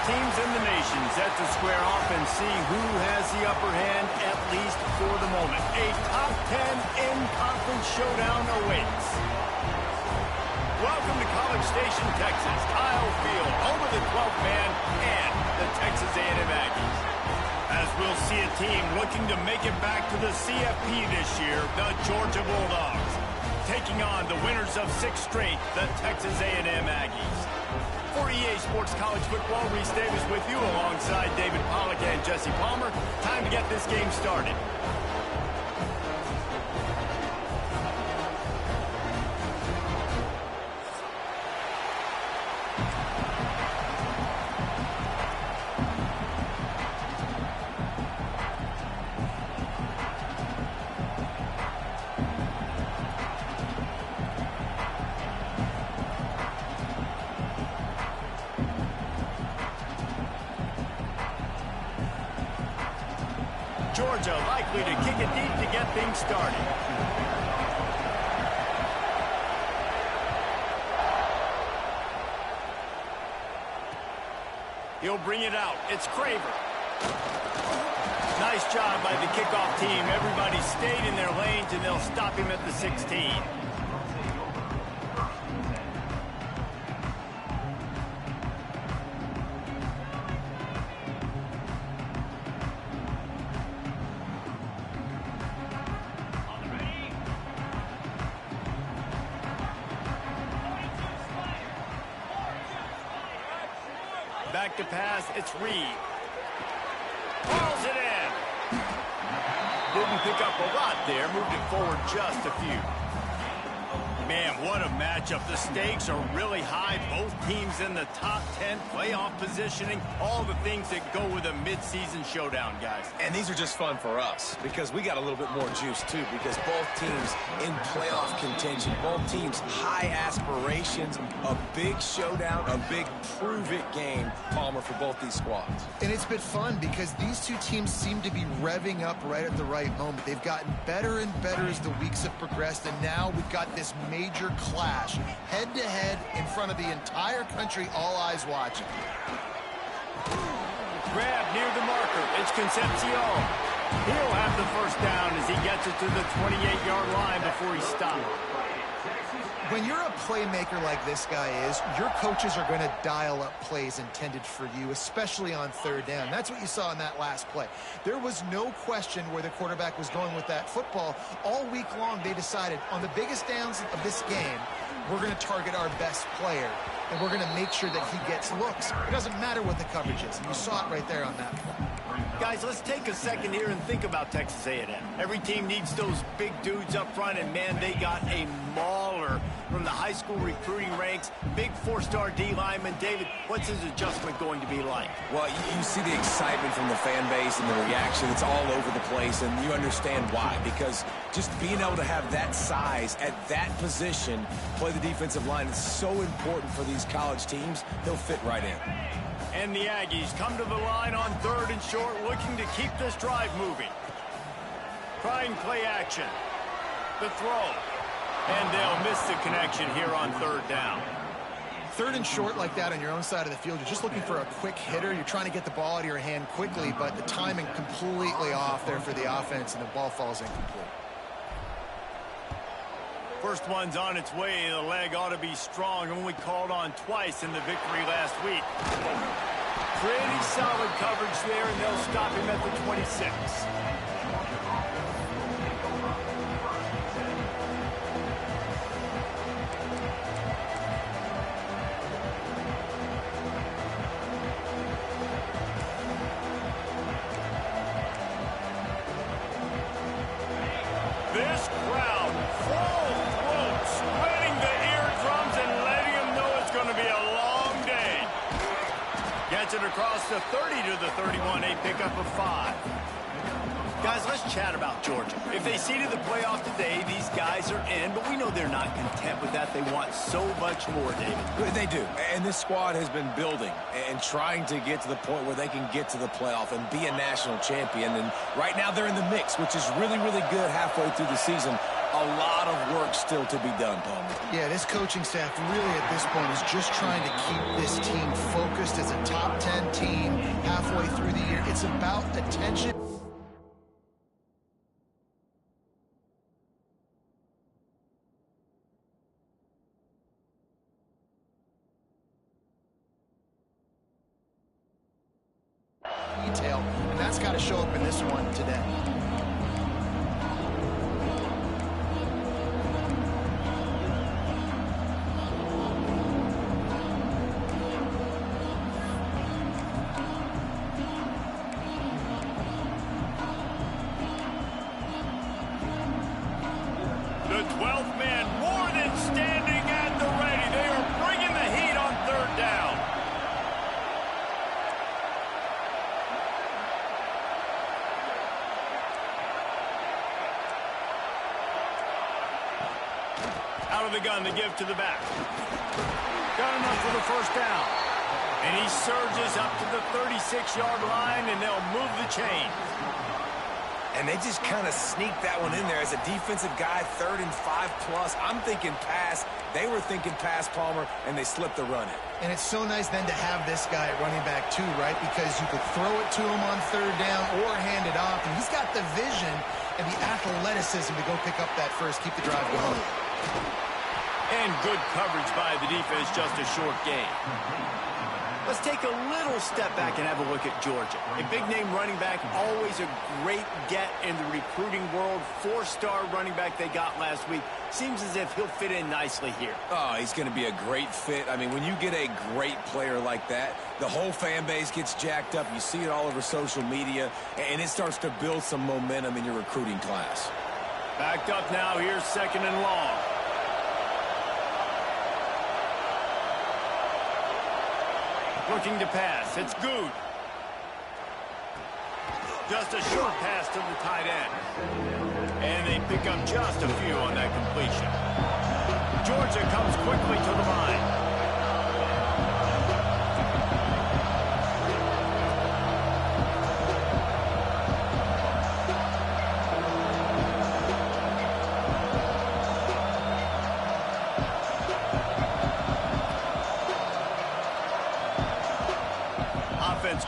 teams in the nation set to square off and see who has the upper hand, at least for the moment. A top 10 in-conference showdown awaits. Welcome to College Station, Texas. Kyle Field, home of the 12th man and the Texas A&M Aggies. As we'll see a team looking to make it back to the CFP this year, the Georgia Bulldogs, taking on the winners of 6 straight, the Texas A&M Aggies. For EA Sports College Football, Reese Davis with you alongside David Pollack and Jesse Palmer. Time to get this game started. Georgia likely to kick it deep to get things started. He'll bring it out. It's Craver. Nice job by the kickoff team. Everybody stayed in their lanes, and they'll stop him at the 16. Back to pass, it's Reed. Hauls it in. Didn't pick up a lot there, moved it forward just a few. Man, what a matchup. The stakes are really high. Both teams in the top 10, playoff positioning, all the things that go with a midseason showdown, guys. And these are just fun for us because we got a little bit more juice, too, because both teams in playoff contention, both teams high aspirations, a big showdown, a big prove-it game, Palmer, for both these squads. And it's been fun because these two teams seem to be revving up right at the right moment. They've gotten better and better as the weeks have progressed, and now we've got this major clash, head-to-head in front of the entire country, all eyes watching. Grab near the marker. It's Concepcion. He'll have the first down as he gets it to the 28-yard line before he stops. When you're a playmaker like this guy is, your coaches are going to dial up plays intended for you, especially on third down. That's what you saw in that last play. There was no question where the quarterback was going with that football. All week long, they decided on the biggest downs of this game, we're going to target our best player, and we're going to make sure that he gets looks. It doesn't matter what the coverage is. And you saw it right there on that play. Guys, let's take a second here and think about Texas A&M. Every team needs those big dudes up front, and, man, they got a mauler from the high school recruiting ranks. Big 4-star D lineman. David, what's his adjustment going to be like? Well, you see the excitement from the fan base and the reaction. It's all over the place, and you understand why. Because just being able to have that size at that position, play the defensive line, is so important for these college teams. They'll fit right in. And the Aggies come to the line on 3rd and short, looking to keep this drive moving. Trying play action. The throw. And they'll miss the connection here on 3rd down. 3rd and short like that on your own side of the field, you're just looking for a quick hitter. You're trying to get the ball out of your hand quickly, but the timing completely off there for the offense, and the ball falls incomplete. First one's on its way. The leg ought to be strong. Only called on twice in the victory last week. Pretty solid coverage there, and they'll stop him at the 26. This crowd full throat, spreading the eardrums and letting them know it's going to be a long day. Gets it across the 30 to the 31, a pickup of 5. Guys, let's chat about Georgia. If they seeded the playoff today, these guys are in, but we know they're not content with that. They want so much more, David. They do, and this squad has been building and trying to get to the point where they can get to the playoff and be a national champion. And right now they're in the mix, which is really, really good halfway through the season. a lot of work still to be done, Palmer. Yeah, this coaching staff really at this point is just trying to keep this team focused as a top 10 team halfway through the year. It's about attention. Detail, and that's got to show up in this one today. The 12th man more than standing at the ready. They are bringing the heat on third down. Out of the gun to give to the back. Got enough for the first down. And he surges up to the 36-yard line, and they'll move the chain. And they just kind of sneaked that one in there as a defensive guy, 3rd and 5+. I'm thinking pass. They were thinking pass, Palmer, and they slipped the run in. And it's so nice then to have this guy at running back too, right? Because you could throw it to him on third down or hand it off. And he's got the vision and the athleticism to go pick up that first, keep the drive going. And good coverage by the defense, just a short gain. Let's take a little step back and have a look at Georgia. A big-name running back, always a great get in the recruiting world. 4-star running back they got last week. Seems as if he'll fit in nicely here. Oh, he's going to be a great fit. I mean, when you get a great player like that, the whole fan base gets jacked up. You see it all over social media, and it starts to build some momentum in your recruiting class. Backed up now, here's 2nd and long. Looking to pass. It's good. Just a short pass to the tight end. And they pick up just a few on that completion. Georgia comes quickly to the line.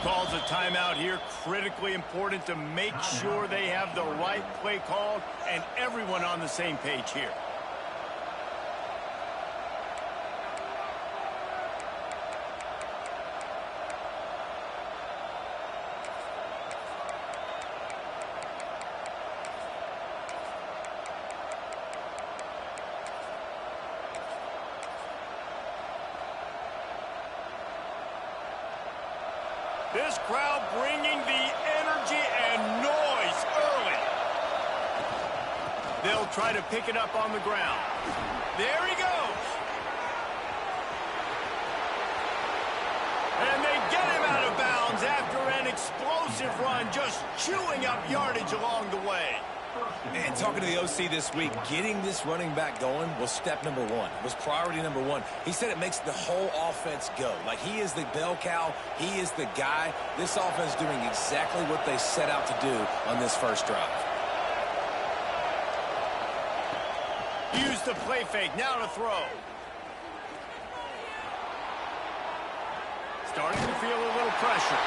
Calls a timeout here. Critically important to make sure they have the right play called and everyone on the same page here. This crowd bringing the energy and noise early. They'll try to pick it up on the ground. There he goes. And they get him out of bounds after an explosive run, just chewing up yardage along the way. And talking to the OC this week, getting this running back going was step number one. It was priority number one. He said it makes the whole offense go. Like, he is the bell cow. He is the guy. This offense is doing exactly what they set out to do on this first drive. Use the play fake. Now to throw. Starting to feel a little pressure.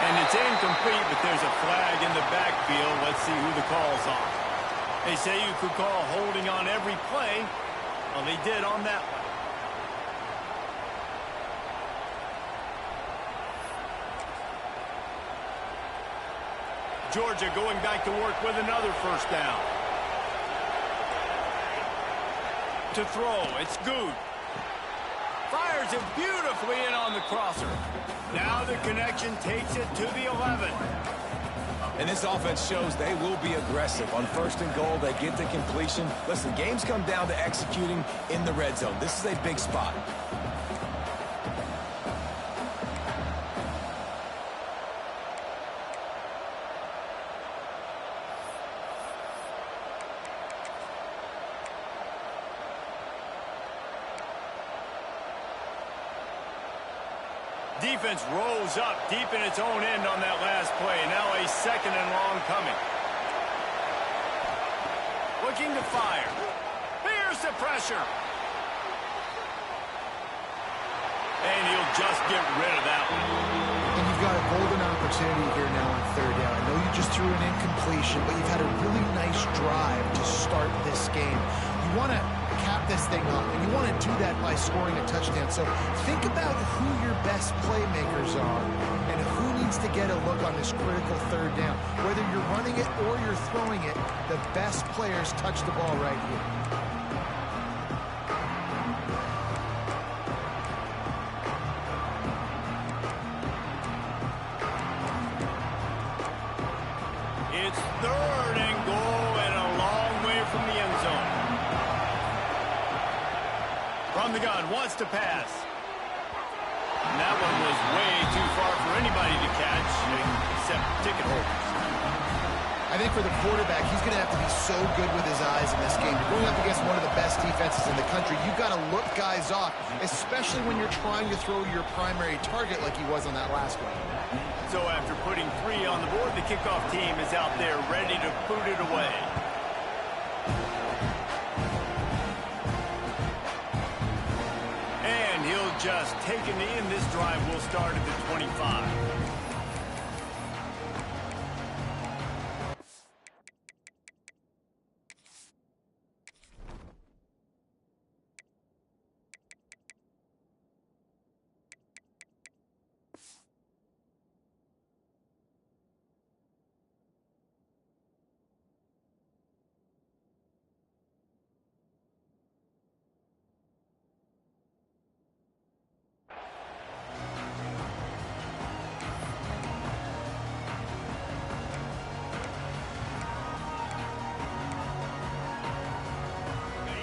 And it's incomplete, but there's a flag in the backfield. Let's see who the call's on. They say you could call holding on every play. Well, they did on that one. Georgia going back to work with another first down. To throw, it's good. Fires it beautifully in on the crosser. Now the connection takes it to the 11. And this offense shows they will be aggressive. On 1st and goal, they get the completion. Listen, games come down to executing in the red zone. This is a big spot. Defense rolls up deep in its own end on that last play. Now a 2nd and long coming. Well, looking to fire. Here's the pressure. And he'll just get rid of that one. And you've got a golden opportunity here now on third down. I know you just threw an incompletion, but you've had a really nice drive to start this game. You want to cap this thing up, and you want to do that by scoring a touchdown. So think about who your best playmakers are and who needs to get a look on this critical third down. Whether you're running it or you're throwing it, the best players touch the ball right here. It's third and goal and a long way from the end zone. From the gun, wants to pass. And that one was way too far for anybody to catch, except ticket holders. I think for the quarterback, he's going to have to be so good with his eyes in this game. You're going up against one of the best defenses in the country. You've got to look guys off, especially when you're trying to throw your primary target like he was on that last one. So after putting 3 on the board, the kickoff team is out there ready to boot it away. And he'll just take a knee, and this drive will start at the 25.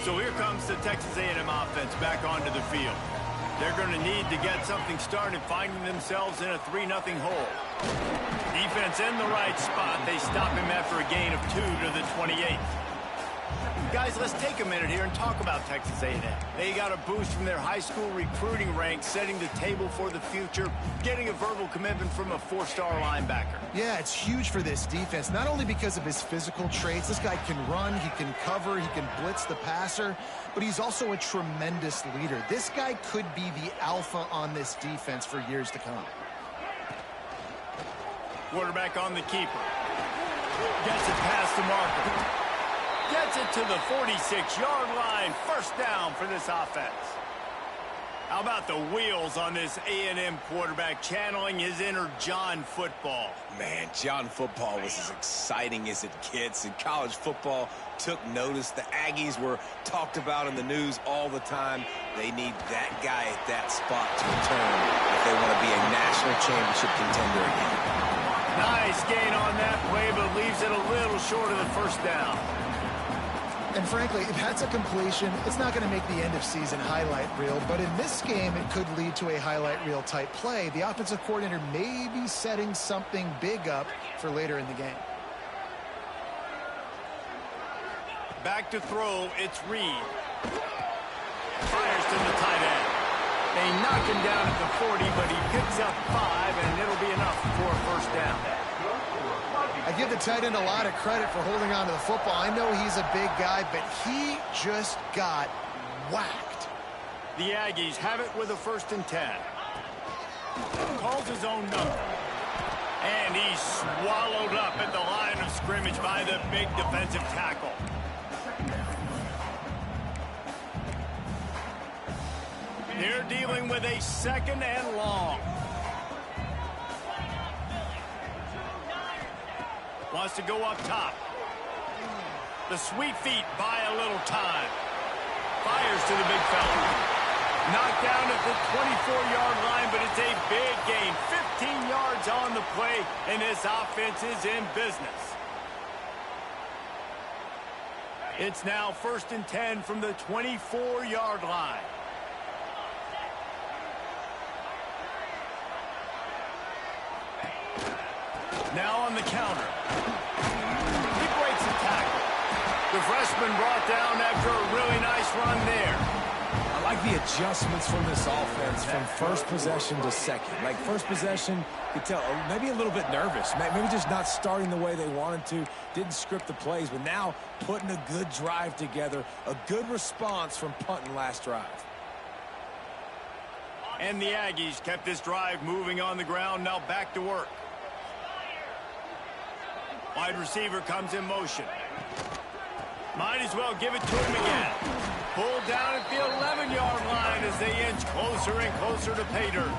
So here comes the Texas A&M offense back onto the field. They're going to need to get something started, finding themselves in a 3-0 hole. Defense in the right spot. They stop him after a gain of 2 to the 28. Guys, let's take a minute here and talk about Texas A&M. They got a boost from their high school recruiting ranks, setting the table for the future, getting a verbal commitment from a 4-star linebacker. Yeah, it's huge for this defense, not only because of his physical traits. This guy can run, he can cover, he can blitz the passer, but he's also a tremendous leader. This guy could be the alpha on this defense for years to come. Quarterback on the keeper. Gets it past the marker. Gets it to the 46-yard line. First down for this offense. How about the wheels on this A&M quarterback, channeling his inner John Football? Man, John Football was as exciting as it gets, and college football took notice. The Aggies were talked about in the news all the time. They need that guy at that spot to return if they want to be a national championship contender again. Nice gain on that play, but leaves it a little short of the first down. And frankly, if that's a completion, it's not going to make the end of season highlight reel. But in this game, it could lead to a highlight reel type play. The offensive coordinator may be setting something big up for later in the game. Back to throw, it's Reed. Fires to the tight end. They knock him down at the 40, but he picks up 5, and it'll be enough for a first down. I give the tight end a lot of credit for holding on to the football. I know he's a big guy, but he just got whacked. The Aggies have it with a 1st and 10. Calls his own number. And he's swallowed up at the line of scrimmage by the big defensive tackle. They're dealing with a 2nd and long. Wants to go up top. The sweet feet buy a little time. Fires to the big fella. Knocked down at the 24-yard line, but it's a big gain. 15 yards on the play, and this offense is in business. It's now 1st and 10 from the 24-yard line. Now on the counter. He breaks the tackle. The freshman brought down after a really nice run there. I like the adjustments from this offense from first possession to second. Like first possession, you could tell maybe a little bit nervous. Maybe just not starting the way they wanted to. Didn't script the plays, but now putting a good drive together. A good response from punting last drive. And the Aggies kept this drive moving on the ground. Now back to work. Wide receiver comes in motion. Might as well give it to him again. Pulled down at the 11-yard line as they inch closer and closer to pay dirt.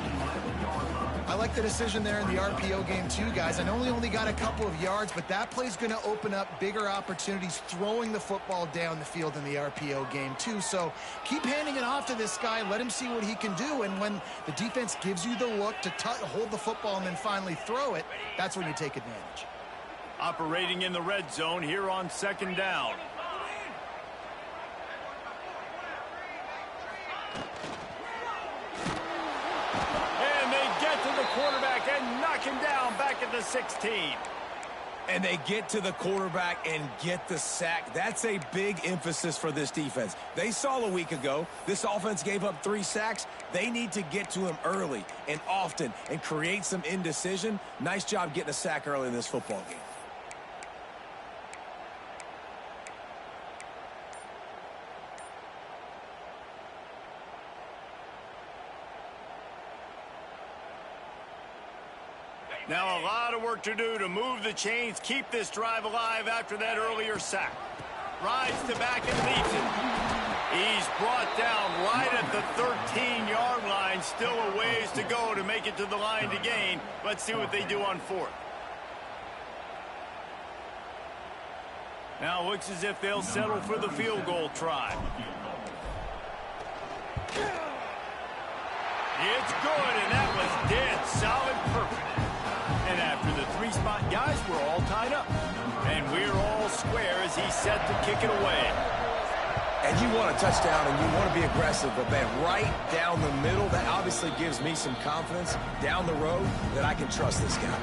I like the decision there in the RPO game too, guys. I know he only got a couple of yards, but that play's going to open up bigger opportunities throwing the football down the field in the RPO game too. So keep handing it off to this guy. Let him see what he can do. And when the defense gives you the look to hold the football and then finally throw it, that's when you take advantage. Operating in the red zone here on second down. Quarterback and knock him down back at the 16. And they get to the quarterback and get the sack. That's a big emphasis for this defense. They saw a week ago this offense gave up 3 sacks. They need to get to him early and often and create some indecision. Nice job getting a sack early in this football game. Now a lot of work to do to move the chains, keep this drive alive after that earlier sack. Rides to back and leads it. He's brought down right at the 13-yard line. Still a ways to go to make it to the line to gain. Let's see what they do on 4th. Now looks as if they'll settle for the field goal try. It's good, and that was dead solid perfect. And after the 3-spot, guys, we're all tied up. And we're all square as he's set to kick it away. And you want a touchdown and you want to be aggressive, but man, right down the middle, that obviously gives me some confidence down the road that I can trust this guy.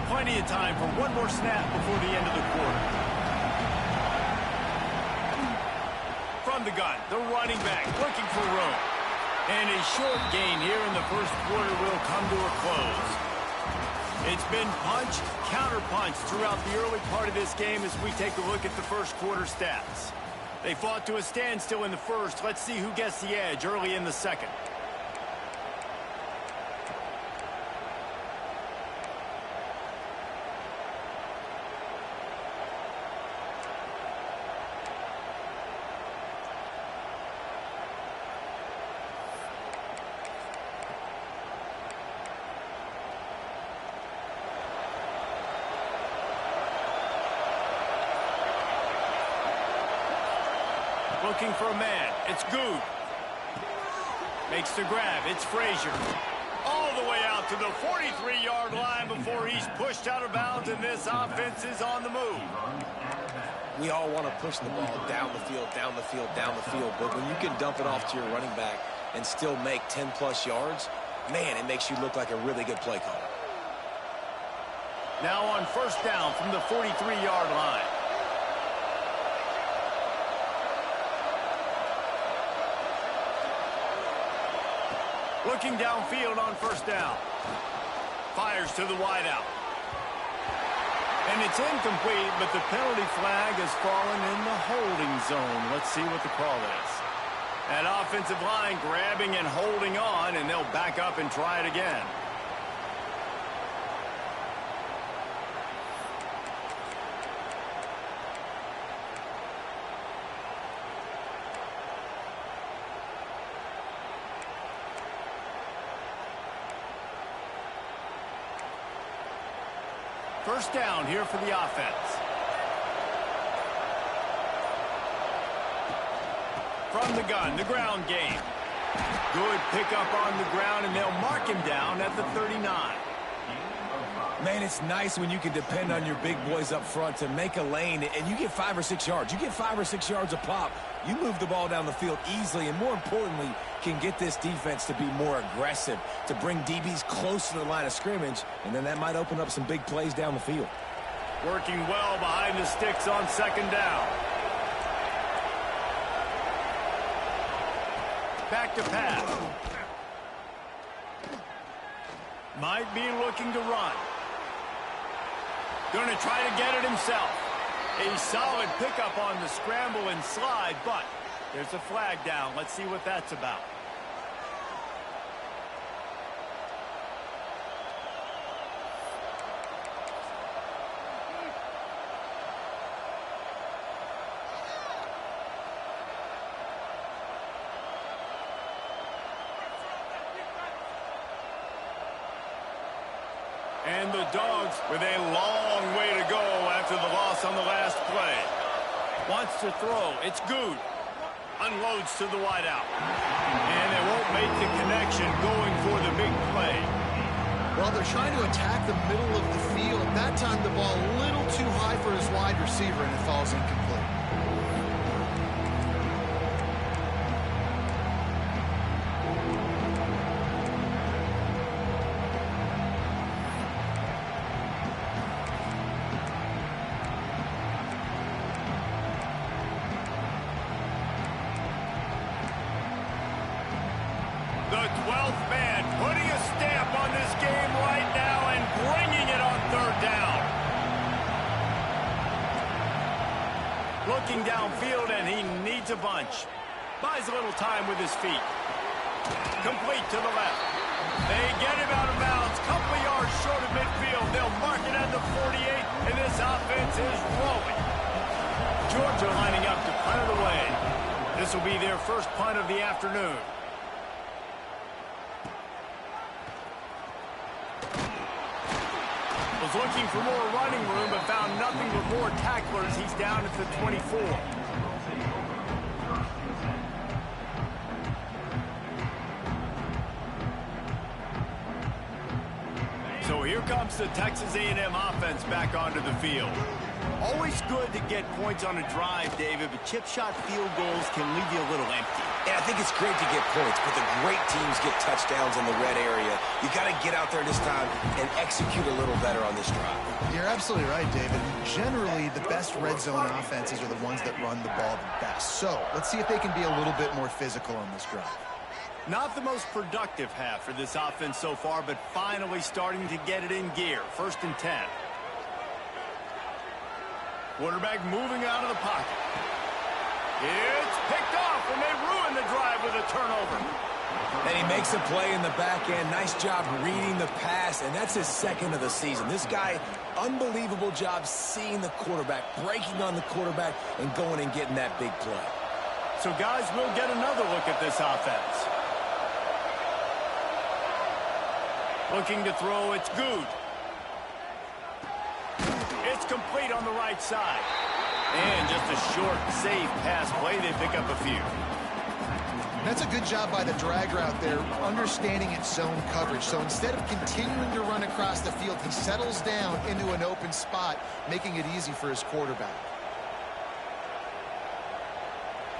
Plenty of time for one more snap before the end of the quarter. From the gun, the running back looking for room. And a short gain here in the first quarter will come to a close. It's been punch, counter-punch throughout the early part of this game as we take a look at the first quarter stats. They fought to a standstill in the first. Let's see who gets the edge early in the second. Looking for a man. It's Good. Makes the grab. It's Frazier. All the way out to the 43-yard line before he's pushed out of bounds, and this offense is on the move. We all want to push the ball down the field, down the field, down the field, but when you can dump it off to your running back and still make 10-plus yards, man, it makes you look like a really good play caller. Now on first down from the 43-yard line. Looking downfield on first down. Fires to the wideout. And it's incomplete, but the penalty flag has fallen in the holding zone. Let's see what the call is. That offensive line grabbing and holding on, and they'll back up and try it again. First down here for the offense. From the gun, the ground game. Good pickup on the ground, and they'll mark him down at the 39. Man, it's nice when you can depend on your big boys up front to make a lane, and you get 5 or 6 yards. You get 5 or 6 yards a pop. You move the ball down the field easily, and more importantly, can get this defense to be more aggressive, to bring DBs close to the line of scrimmage, and then that might open up some big plays down the field. Working well behind the sticks on second down. Back to pass. Might be looking to run. Going to try to get it himself. A solid pickup on the scramble and slide, but there's a flag down. Let's see what that's about. And the Dogs with a long way to go after the loss on the last play. Wants to throw. It's good. Unloads to the wideout. And they won't make the connection going for the big play. Well, they're trying to attack the middle of the field. That time the ball a little too high for his wide receiver, and it falls incomplete. The 12th man putting a stamp on this game right now and bringing it on third down. Looking downfield, and he needs a bunch. Buys a little time with his feet. Complete to the left. They get him out of bounds. Couple yards short of midfield. They'll mark it at the 48, and this offense is rolling. Georgia lining up to punt it away. This will be their first punt of the afternoon. Was looking for more running room, but found nothing but more tacklers. He's down at the 24. So here comes the Texas A&M offense back onto the field. Always good to get points on a drive, David, but chip shot field goals can leave you a little empty. Yeah, I think it's great to get points, but the great teams get touchdowns in the red area. You got to get out there this time and execute a little better on this drive. You're absolutely right, David. Generally, the best red zone offenses are the ones that run the ball the best. So let's see if they can be a little bit more physical on this drive. Not the most productive half for this offense so far, but finally starting to get it in gear. 1st and 10. Quarterback moving out of the pocket. It's picked off, and they ruin the drive with a turnover. And he makes a play in the back end. Nice job reading the pass, and that's his 2nd of the season. This guy, unbelievable job seeing the quarterback, breaking on the quarterback, and going and getting that big play. So, guys, we'll get another look at this offense. Looking to throw, it's good. It's complete on the right side. And just a short, safe pass play. They pick up a few. That's a good job by the drag route there, understanding its zone coverage. So instead of continuing to run across the field, he settles down into an open spot, making it easy for his quarterback.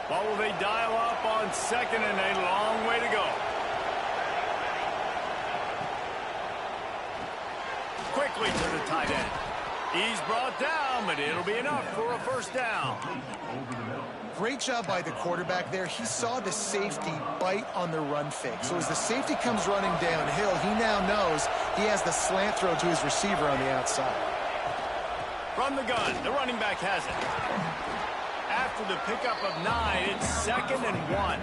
What will they dial up on 2nd and a long way to go? Quickly to the tight end. He's brought down, but it'll be enough for a 1st down. Great job by the quarterback there. He saw the safety bite on the run fake. So as the safety comes running downhill, he now knows he has the slant throw to his receiver on the outside. From the gun, the running back has it. After the pickup of 9, it's 2nd and 1.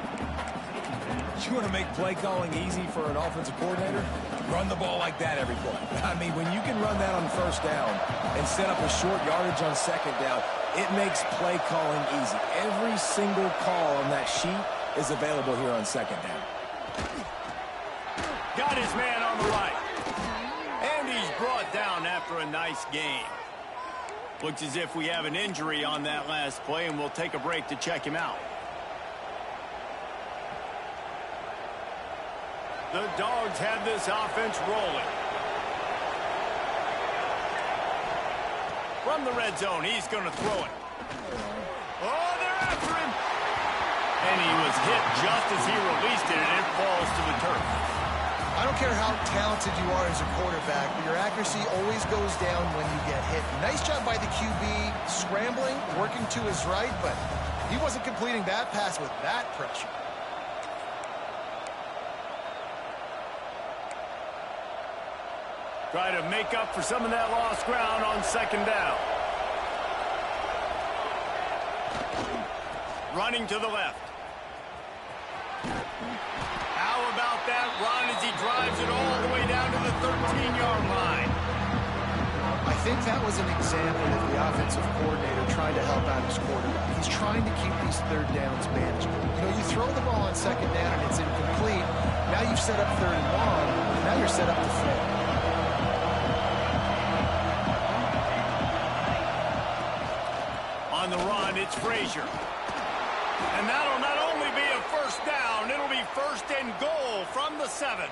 You want to make play calling easy for an offensive coordinator? Run the ball like that every play. I mean, when you can run that on 1st down and set up a short yardage on 2nd down, it makes play calling easy. Every single call on that sheet is available here on 2nd down. Got his man on the right. And he's brought down after a nice game. Looks as if we have an injury on that last play, and we'll take a break to check him out. The Dogs have this offense rolling. From the red zone, he's going to throw it. Oh, they're after him. And he was hit just as he released it, and it falls to the turf. I don't care how talented you are as a quarterback, but your accuracy always goes down when you get hit. Nice job by the QB scrambling, working to his right, but he wasn't completing that pass with that pressure. Try to make up for some of that lost ground on second down. Running to the left. How about that run as he drives it all the way down to the 13-yard line? I think that was an example of the offensive coordinator trying to help out his quarterback. He's trying to keep these third downs manageable. You know, you throw the ball on second down and it's incomplete. Now you've set up third and long, and now you're set up to fail. On the run, it's Frazier. And that'll not only be a first down, it'll be first and goal from the 7.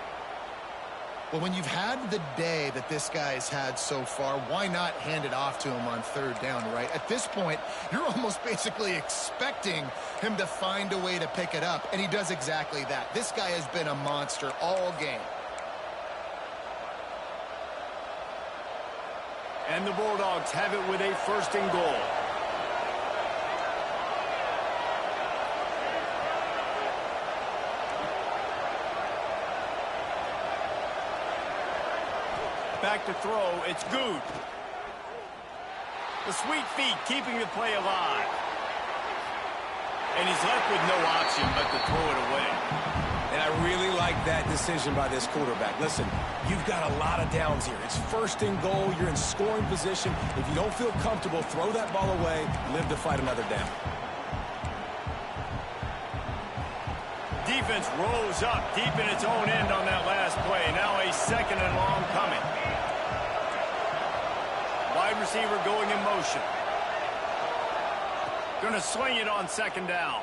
Well, when you've had the day that this guy's had so far, why not hand it off to him on third down, right? At this point, you're almost basically expecting him to find a way to pick it up, and he does exactly that. This guy has been a monster all game. And the Bulldogs have it with a first and goal. Back to throw, it's Good. The sweet feet keeping the play alive. And he's left with no option but to throw it away. And I really like that decision by this quarterback. Listen, you've got a lot of downs here. It's first and goal. You're in scoring position. If you don't feel comfortable, throw that ball away. Live to fight another down. Defense rose up deep in its own end on that last play. Now a second and long coming. Wide receiver going in motion. Going to swing it on second down.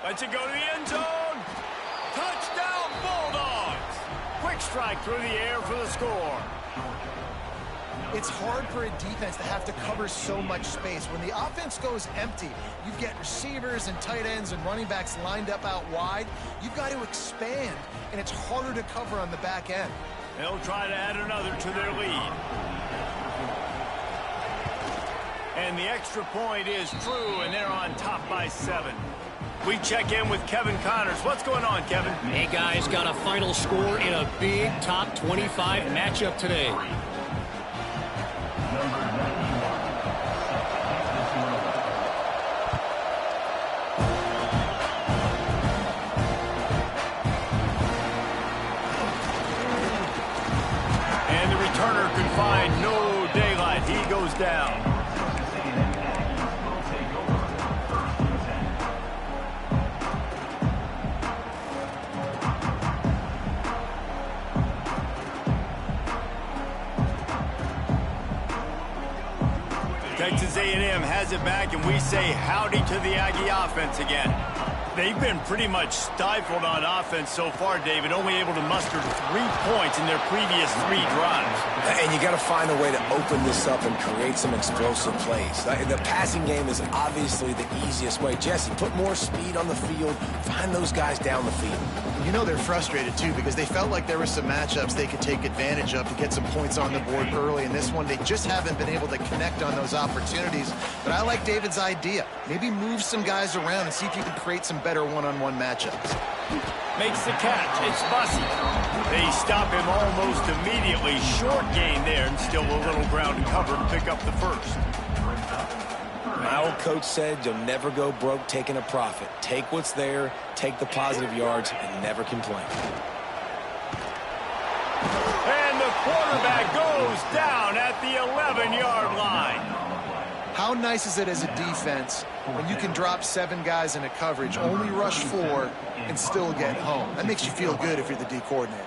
Lets it go to the end zone. Touchdown, Bulldogs. Quick strike through the air for the score. It's hard for a defense to have to cover so much space. When the offense goes empty, you get receivers and tight ends and running backs lined up out wide. You've got to expand, and it's harder to cover on the back end. They'll try to add another to their lead. And the extra point is true, and they're on top by 7. We check in with Kevin Connors. What's going on, Kevin? Hey, guys, got a final score in a big top 25 matchup today. And the returner could find no daylight. He goes down. Texas A&M has it back, and we say howdy to the Aggie offense again. They've been pretty much stifled on offense so far, David, only able to muster 3 points in their previous 3 drives. And you got to find a way to open this up and create some explosive plays. The passing game is obviously the easiest way. Jesse, put more speed on the field. Find those guys down the field. You know they're frustrated, too, because they felt like there were some matchups they could take advantage of to get some points on the board early. In this one, they just haven't been able to connect on those opportunities. But I like David's idea. Maybe move some guys around and see if you can create some better one-on-one matchups. Makes the catch. It's Bussey. They stop him almost immediately. Short gain there, and still a little ground to cover to pick up the first. My old coach said you'll never go broke taking a profit. Take what's there, take the positive yards, and never complain. And the quarterback goes down at the 11-yard line. How nice is it as a defense when you can drop 7 guys into coverage, only rush 4, and still get home? That makes you feel good if you're the D coordinator.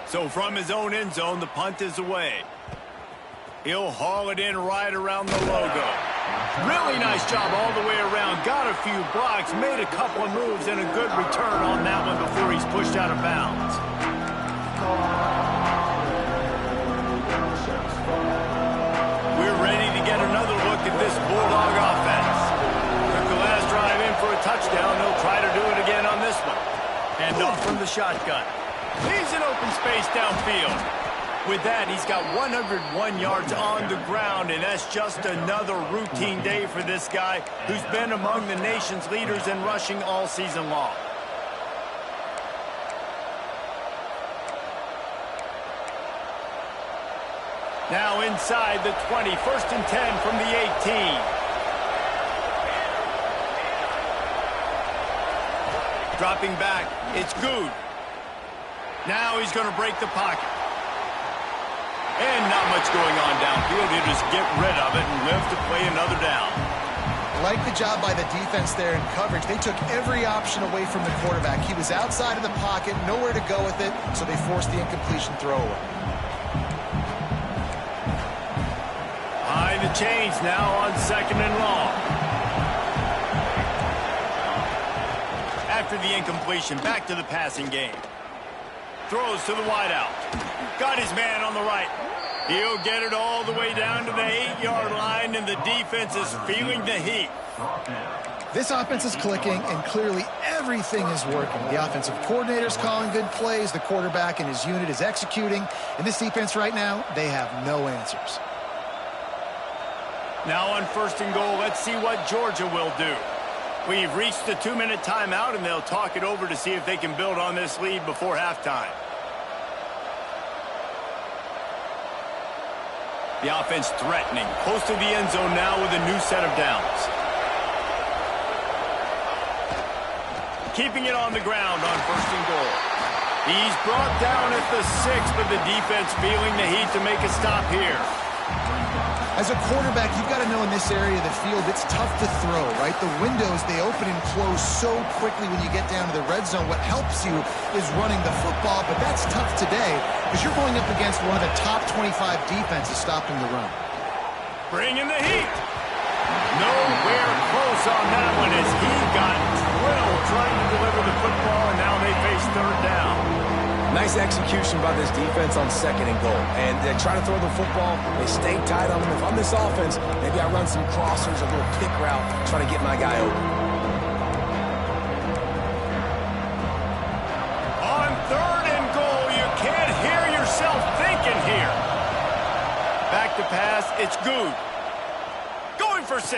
So from his own end zone, the punt is away. He'll haul it in right around the logo. Really nice job all the way around. Got a few blocks, made a couple of moves, and a good return on that one before he's pushed out of bounds. Hand off from the shotgun. He's in open space downfield. With that, he's got 101 yards on the ground, and that's just another routine day for this guy who's been among the nation's leaders in rushing all season long. Now inside the 20, 1st and 10 from the 18. Dropping back, it's good. Now he's going to break the pocket. And not much going on downfield. He'll just get rid of it and live to play another down. Like the job by the defense there in coverage. They took every option away from the quarterback. He was outside of the pocket, nowhere to go with it, so they forced the incompletion throwaway. Behind the chains now on 2nd and long. After the incompletion, back to the passing game. Throws to the wideout. Got his man on the right. He'll get it all the way down to the 8-yard line, and the defense is feeling the heat. This offense is clicking, and clearly everything is working. The offensive coordinator's calling good plays. The quarterback and his unit is executing. And this defense right now, they have no answers. Now on 1st and goal, let's see what Georgia will do. We've reached the 2-minute timeout, and they'll talk it over to see if they can build on this lead before halftime. The offense threatening, close to the end zone now with a new set of downs. Keeping it on the ground on 1st and goal. He's brought down at the 6, but the defense feeling the heat to make a stop here. As a quarterback, you've got to know in this area of the field, it's tough to throw, right? The windows, they open and close so quickly when you get down to the red zone. What helps you is running the football, but that's tough today because you're going up against one of the top 25 defenses stopping the run. Bringing the heat. Nowhere close on that one as he got drilled trying to deliver the football, and now they face 3rd down. Nice execution by this defense on 2nd and goal. And they try to throw the football. They stay tight on them. If I'm this offense, maybe I run some crossers, a little pick route, try to get my guy open. On 3rd and goal, you can't hear yourself thinking here. Back to pass, it's good. Going for 6.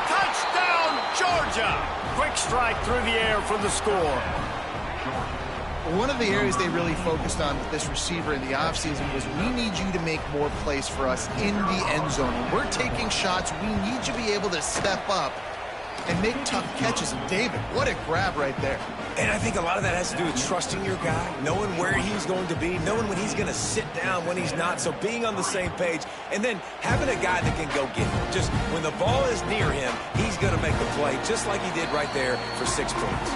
Touchdown, Georgia. Quick strike through the air for the score. One of the areas they really focused on with this receiver in the offseason was we need you to make more plays for us in the end zone. When we're taking shots, we need you to be able to step up and make tough catches. And David, what a grab right there. And I think a lot of that has to do with trusting your guy, knowing where he's going to be, knowing when he's going to sit down, when he's not. So being on the same page, and then having a guy that can go get it. Just when the ball is near him, he's going to make the play, just like he did right there for 6 points.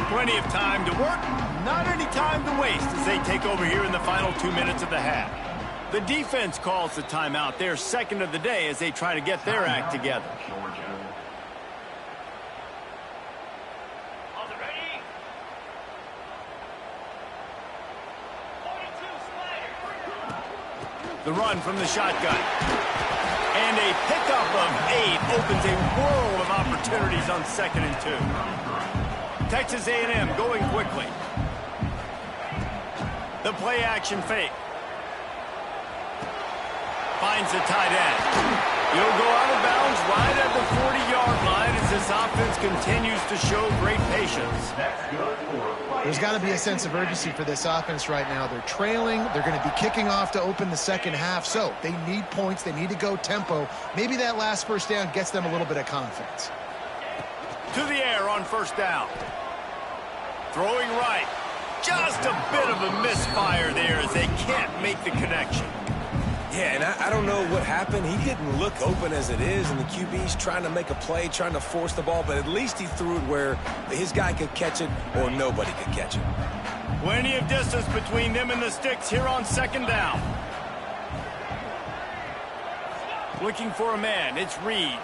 Plenty of time to work, not any time to waste as they take over here in the final 2 minutes of the half. The defense calls the timeout. They're 2nd of the day as they try to get their act together. The run from the shotgun. And a pickup of 8 opens a world of opportunities on 2nd and 2. Texas A&M going quickly. The play action fake. Finds the tight end. He'll go out of bounds right at the 40-yard line as this offense continues to show great patience. There's got to be a sense of urgency for this offense right now. They're trailing. They're going to be kicking off to open the second half. So they need points. They need to go tempo. Maybe that last first down gets them a little bit of confidence. To the air on 1st down. Throwing right. Just a bit of a misfire there as they can't make the connection. Yeah, and I don't know what happened. He didn't look open as it is, and the QB's trying to make a play, trying to force the ball, but at least he threw it where his guy could catch it or nobody could catch it. Plenty of distance between them and the sticks here on 2nd down. Looking for a man. It's Reed.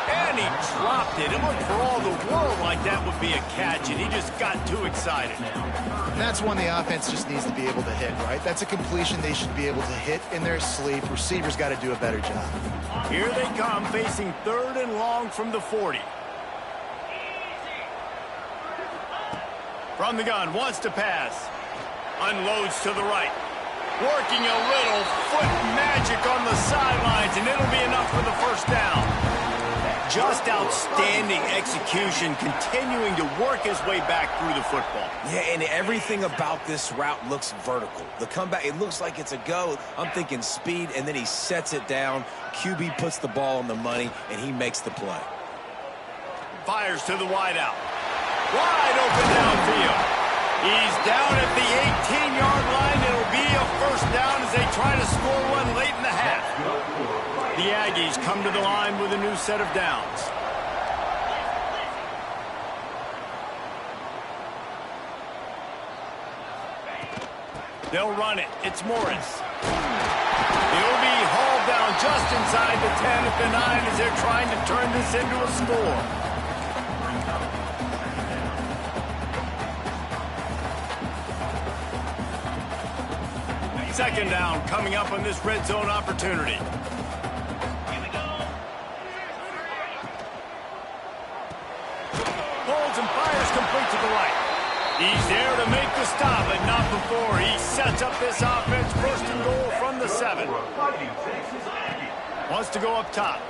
And he dropped it. It looked for all the world like that would be a catch, and he just got too excited. And that's one the offense just needs to be able to hit, right? That's a completion they should be able to hit in their sleep. Receivers got to do a better job. Here they come, facing 3rd and long from the 40. From the gun, wants to pass. Unloads to the right. Working a little foot magic on the sidelines, and it'll be enough for the first down. Just outstanding execution, continuing to work his way back through the football. Yeah, and everything about this route looks vertical. The comeback, it looks like it's a go. I'm thinking speed, and then he sets it down. QB puts the ball on the money, and he makes the play. Fires to the wideout. Wide open downfield. He's down at the 18-yard line. It'll be a first down as they try to score one late in the half. The Aggies come to the line with a new set of downs. They'll run it. It's Morris. He'll be hauled down just inside the 10 at the 9 as they're trying to turn this into a score. Second down coming up on this red zone opportunity. Holds and fires complete to the right. He's there to make the stop, but not before he sets up this offense. 1st and goal from the 7. Wants to go up top.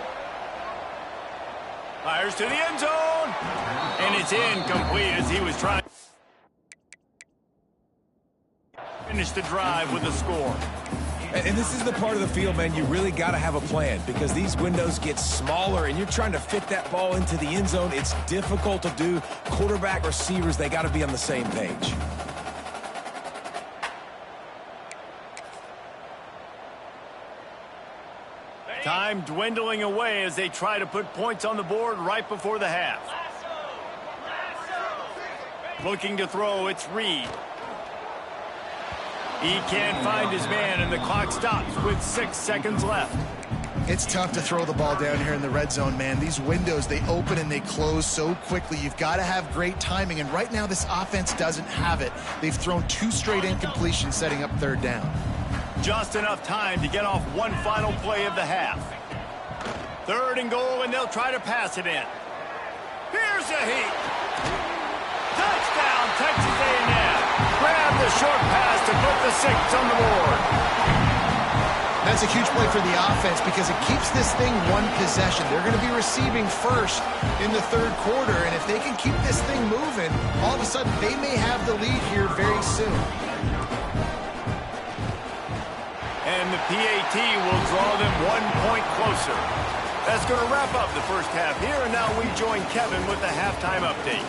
Fires to the end zone. And it's incomplete as he was trying. Finish the drive with a score. And this is the part of the field, man, you really got to have a plan because these windows get smaller and you're trying to fit that ball into the end zone. It's difficult to do. Quarterback, receivers, they got to be on the same page. Time dwindling away as they try to put points on the board right before the half. Looking to throw, it's Reed. He can't find his man, and the clock stops with 6 seconds left. It's tough to throw the ball down here in the red zone, man. These windows, they open and they close so quickly. You've got to have great timing, and right now this offense doesn't have it. They've thrown 2 straight incompletions setting up 3rd down. Just enough time to get off one final play of the half. 3rd and goal, and they'll try to pass it in. Here's a heat. Touchdown, Texas A&M. Grab the short pass to put the 6 on the board. That's a huge play for the offense because it keeps this thing one possession. They're going to be receiving first in the 3rd quarter, and if they can keep this thing moving, all of a sudden they may have the lead here very soon. And the PAT will draw them 1 point closer. That's going to wrap up the first half here, and now we join Kevin with the halftime update.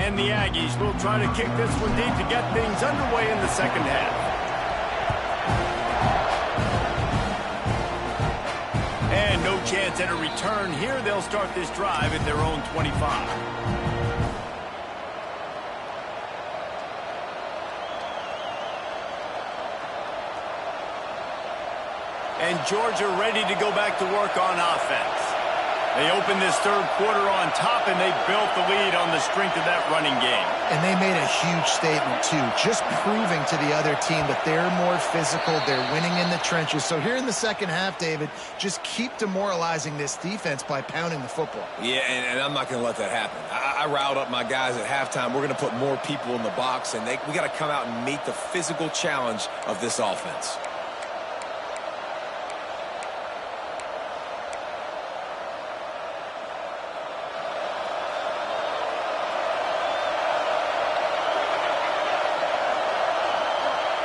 And the Aggies will try to kick this one deep to get things underway in the second half. And no chance at a return here. They'll start this drive at their own 25. And Georgia ready to go back to work on offense. They opened this 3rd quarter on top, and they built the lead on the strength of that running game. And they made a huge statement, too, just proving to the other team that they're more physical, they're winning in the trenches. So here in the second half, David, just keep demoralizing this defense by pounding the football. Yeah, and I'm not going to let that happen. I riled up my guys at halftime. We're going to put more people in the box, and we got to come out and meet the physical challenge of this offense.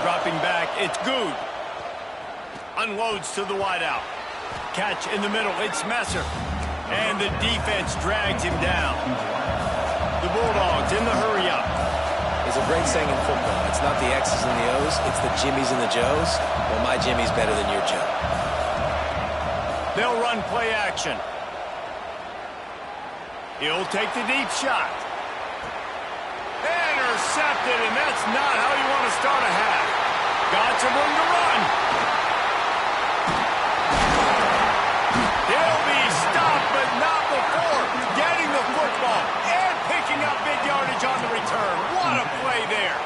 Dropping back, it's Good. Unloads to the wideout. Catch in the middle, it's Messer. And the defense drags him down. The Bulldogs in the hurry-up. There's a great saying in football. It's not the X's and the O's, it's the Jimmies and the Joes. Well, my Jimmy's better than your Joe. They'll run play action. He'll take the deep shot. Intercepted, and that's not how you want to start a half. Got some room to run. He'll be stopped, but not before getting the football and picking up big yardage on the return. What a play there.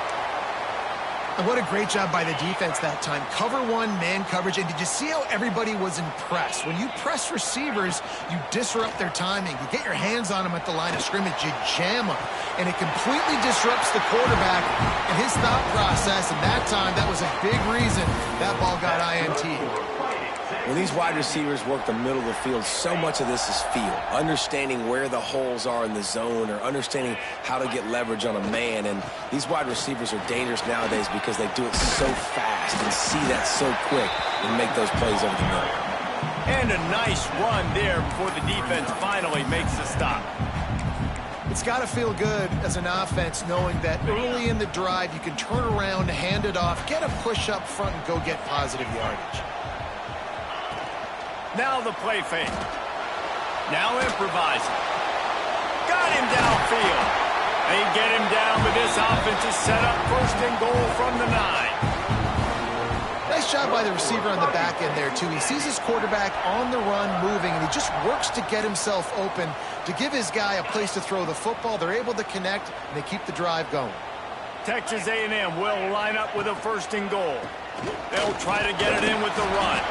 And what a great job by the defense that time. Cover one, man coverage. And did you see how everybody was impressed? When you press receivers, you disrupt their timing. You get your hands on them at the line of scrimmage. You jam them. And it completely disrupts the quarterback and his thought process. And that time, that was a big reason that ball got INT'd. When these wide receivers work the middle of the field, so much of this is feel. Understanding where the holes are in the zone or understanding how to get leverage on a man. And these wide receivers are dangerous nowadays because they do it so fast and see that so quick and make those plays over the middle. And a nice run there before the defense finally makes the stop. It's got to feel good as an offense knowing that early in the drive you can turn around, hand it off, get a push up front, and go get positive yardage. Now the play fake. Now improvising. Got him downfield. They get him down, but this offense is set up 1st and goal from the 9. Nice job by the receiver on the back end there, too. He sees his quarterback on the run moving, and he just works to get himself open to give his guy a place to throw the football. They're able to connect, and they keep the drive going. Texas A&M will line up with a 1st and goal. They'll try to get it in with the run.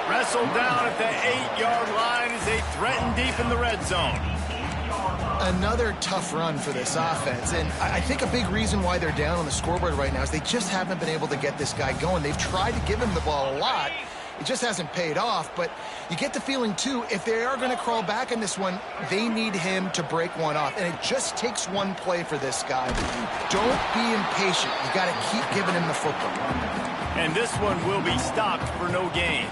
Wrestled down at the 8-yard line as they threaten deep in the red zone. Another tough run for this offense, and I think a big reason why they're down on the scoreboard right now is they just haven't been able to get this guy going. They've tried to give him the ball a lot. It just hasn't paid off, but you get the feeling, too, if they are going to crawl back in this one, they need him to break one off, and it just takes one play for this guy. Don't be impatient. You got to keep giving him the football. And this one will be stopped for no gain.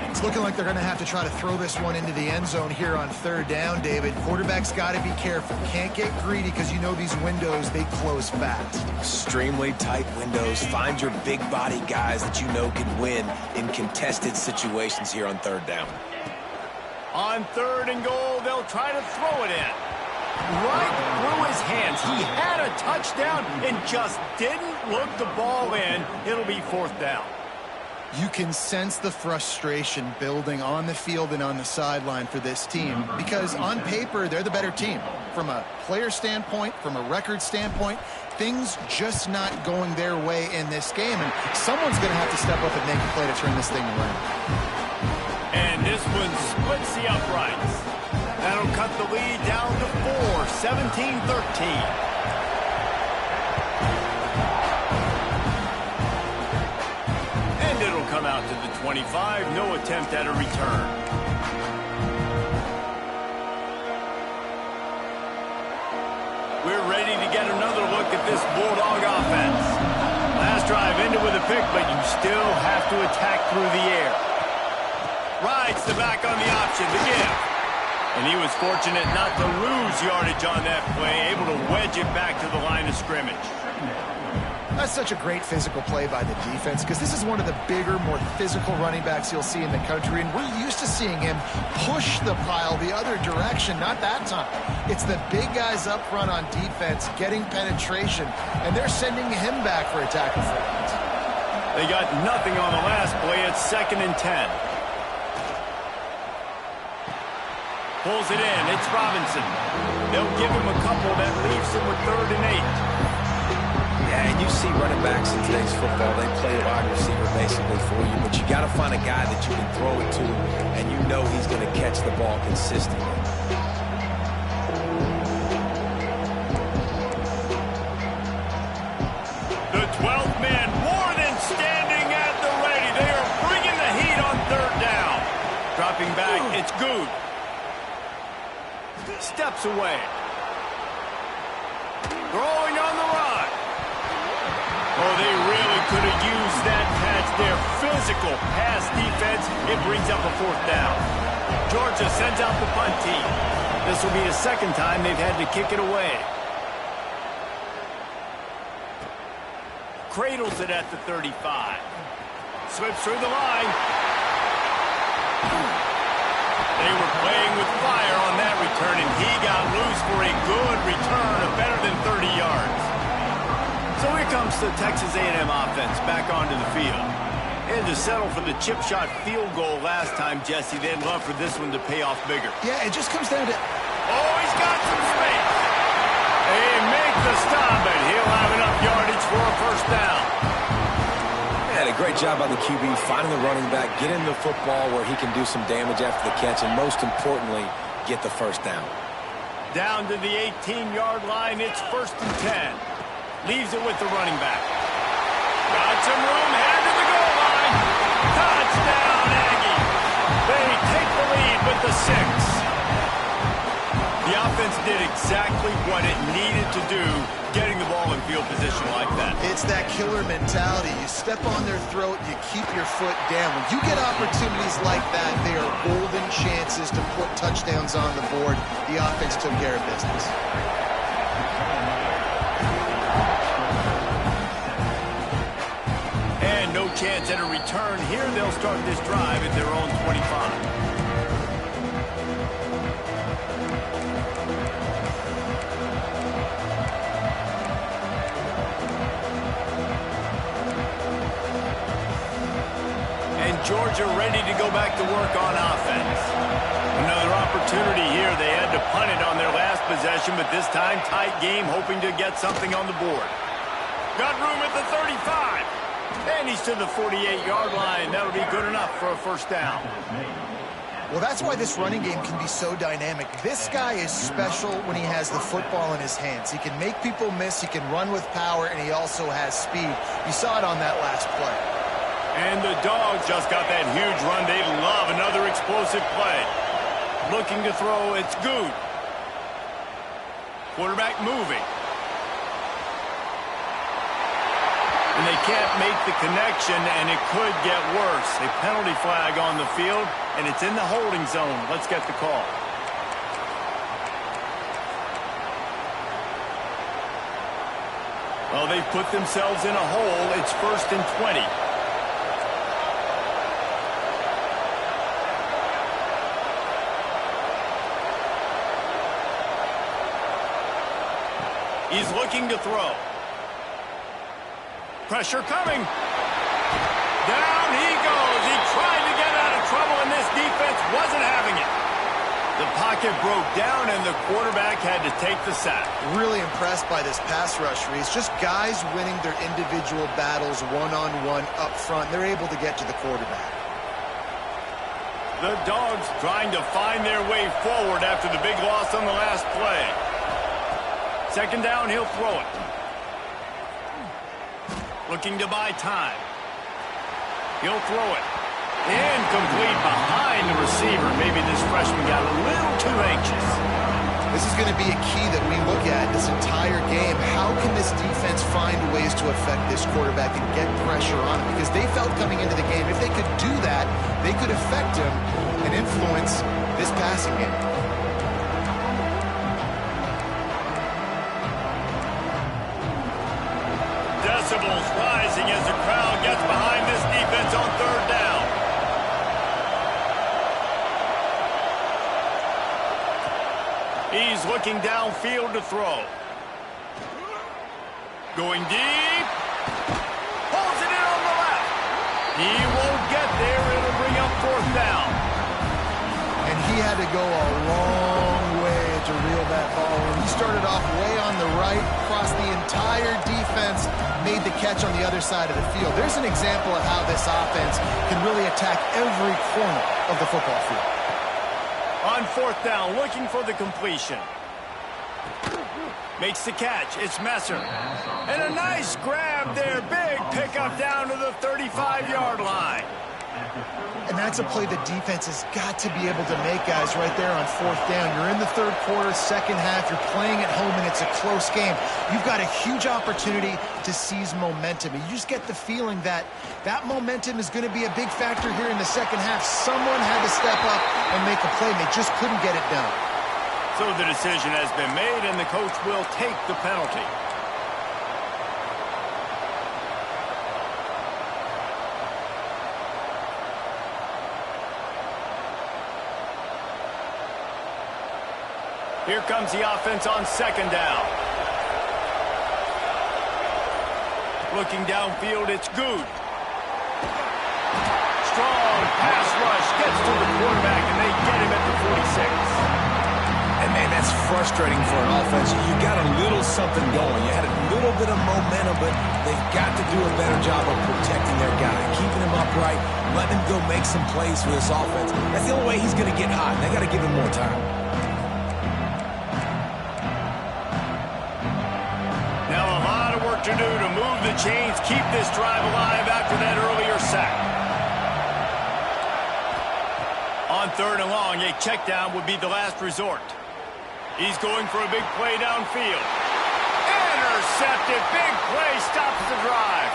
It's looking like they're going to have to try to throw this one into the end zone here on 3rd down, David. Quarterback's got to be careful. Can't get greedy because you know these windows, they close fast. Extremely tight windows. Find your big body guys that you know can win in contested situations here on 3rd down. On 3rd and goal, they'll try to throw it in. Right through his hands. He had a touchdown and just didn't look the ball in. It'll be 4th down. You can sense the frustration building on the field and on the sideline for this team because on paper, they're the better team. From a player standpoint, from a record standpoint, things just not going their way in this game, and someone's going to have to step up and make a play to turn this thing around. And this one splits the uprights. That'll cut the lead down to 4, 17-13. Come out to the 25, no attempt at a return. We're ready to get another look at this Bulldog offense. Last drive ended with a pick, but you still have to attack through the air. Rides the back on the option, the give. And he was fortunate not to lose yardage on that play, able to wedge it back to the line of scrimmage. That's such a great physical play by the defense because this is one of the bigger, more physical running backs you'll see in the country, and we're used to seeing him push the pile the other direction, not that time. It's the big guys up front on defense getting penetration, and they're sending him back for a tackle for it. They got nothing on the last play. It's 2nd and 10. Pulls it in. It's Robinson. They'll give him a couple that leaves him with 3rd and 8. Yeah, and you see running backs in today's football, they play a wide receiver basically for you, but you got to find a guy that you can throw it to, and you know he's going to catch the ball consistently. The 12th man more than standing at the ready. They are bringing the heat on 3rd down. Dropping back, it's Good. Steps away. Throwing on the run. Oh, they really could have used that patch there. Physical pass defense. It brings up a 4th down. Georgia sends out the punt team. This will be the 2nd time they've had to kick it away. Cradles it at the 35. Slips through the line. They were playing with fire on that return. return, and he got loose for a good return of better than 30 yards. So here comes the Texas A&M offense back onto the field. And to settle for the chip shot field goal last time, Jesse, they'd love for this one to pay off bigger. Yeah, it just comes down to... Oh, he's got some space. They make the stop, and he'll have enough yardage for a first down. And a great job by the QB finding the running back, getting the football where he can do some damage after the catch, and most importantly, get the first down. Down to the 18-yard line, it's 1st and 10. Leaves it with the running back. Got some room, head to the goal line. Touchdown, Aggie. They take the lead with the 6. The offense did exactly what it needed to do, getting the ball in field position like that. It's that killer mentality. You step on their throat, you keep your foot down. When you get opportunities like that, they are golden chances to put touchdowns on the board. The offense took care of business. And no chance at a return here. They'll start this drive at their own 25. Georgia ready to go back to work on offense. Another opportunity here. They had to punt it on their last possession, but this time tight game, hoping to get something on the board. Got room at the 35. And he's to the 48-yard line. That'll be good enough for a first down. Well, that's why this running game can be so dynamic. This guy is special when he has the football in his hands. He can make people miss, he can run with power, and he also has speed. You saw it on that last play. And the Dogs just got that huge run. They love another explosive play. Looking to throw, it's good. Quarterback moving. And they can't make the connection, and it could get worse. A penalty flag on the field, and it's in the holding zone. Let's get the call. Well, they've put themselves in a hole. It's 1st and 20. He's looking to throw. Pressure coming. Down he goes. He tried to get out of trouble, and this defense wasn't having it. The pocket broke down, and the quarterback had to take the sack. Really impressed by this pass rush, Reese. Just guys winning their individual battles one-on-one up front. They're able to get to the quarterback. The Dogs trying to find their way forward after the big loss on the last play. 2nd down, he'll throw it. Looking to buy time. He'll throw it. Incomplete behind the receiver. Maybe this freshman got a little too anxious. This is going to be a key that we look at this entire game. How can this defense find ways to affect this quarterback and get pressure on him? Because they felt coming into the game, if they could do that, they could affect him and influence this passing game. Decibels rising as the crowd gets behind this defense on 3rd down. He's looking downfield to throw. Going deep. Pulls it in on the left. He won't get there. It'll bring up 4th down. And he had to go a long way to reel that ball in. He started off way on the right, crossed the entire defense, made the catch on the other side of the field. There's an example of how this offense can really attack every corner of the football field. On 4th down, looking for the completion. Makes the catch. It's Messer. And a nice grab there. Big pickup down to the 35-yard line. And that's a play the defense has got to be able to make, guys, right there on 4th down. You're in the 3rd quarter, 2nd half. You're playing at home, and it's a close game. You've got a huge opportunity to seize momentum. And you just get the feeling that that momentum is going to be a big factor here in the 2nd half. Someone had to step up and make a play, and they just couldn't get it done. So the decision has been made, and the coach will take the penalty. Here comes the offense on second down. Looking downfield, it's Good. Strong pass rush gets to the quarterback, and they get him at the 46. And, man, that's frustrating for an offense. You got a little something going. You had a little bit of momentum, but they've got to do a better job of protecting their guy, keeping him upright, letting him go make some plays for this offense. That's the only way he's going to get hot. They got to give him more time. Now a lot of work to do to move the chains, keep this drive alive after that earlier sack. On third and long, a check down would be the last resort. He's going for a big play downfield. Intercepted. Big play stops the drive.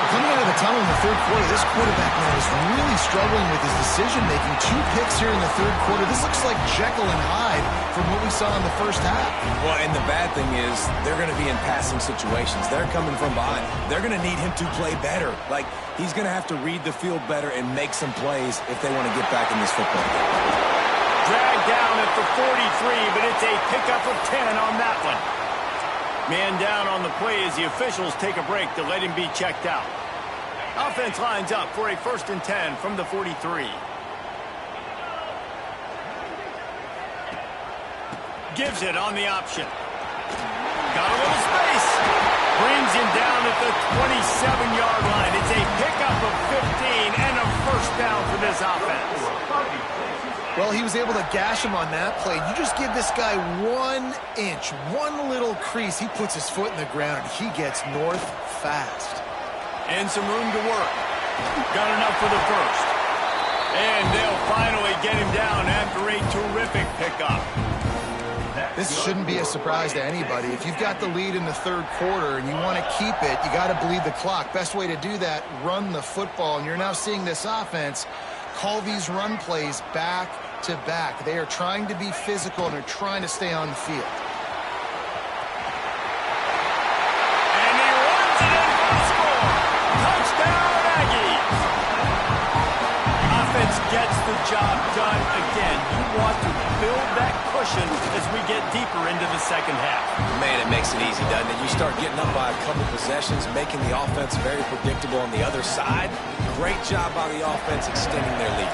Coming out of the tunnel in the third quarter, this quarterback now is really struggling with his decision-making. 2 picks here in the third quarter. This looks like Jekyll and Hyde from what we saw in the first half. Well, and the bad thing is they're going to be in passing situations. They're coming from behind. They're going to need him to play better. Like, he's going to have to read the field better and make some plays if they want to get back in this football game. Dragged down at the 43, but it's a pickup of 10 on that one. Man down on the play as the officials take a break to let him be checked out. Offense lines up for a 1st and 10 from the 43. Gives it on the option. Got a little space. Brings him down at the 27-yard line. It's a pickup of 15 and a 1st down for this offense. Well, he was able to gash him on that play. You just give this guy 1 inch, one little crease. He puts his foot in the ground, and he gets north fast. And some room to work. Got enough for the 1st. And they'll finally get him down after a terrific pickup. This shouldn't be a surprise to anybody. If you've got the lead in the third quarter and you want to keep it, you got to bleed the clock. Best way to do that, run the football. And you're now seeing this offense call these run plays back to back. They are trying to be physical and are trying to stay on the field. And he runs it in for the score. Touchdown, Aggies. Offense gets the job done again. You want to build that cushion as we get deeper into the second half. Man, it makes it easy, doesn't it? You start getting up by a couple possessions, making the offense very predictable on the other side. Great job by the offense extending their lead.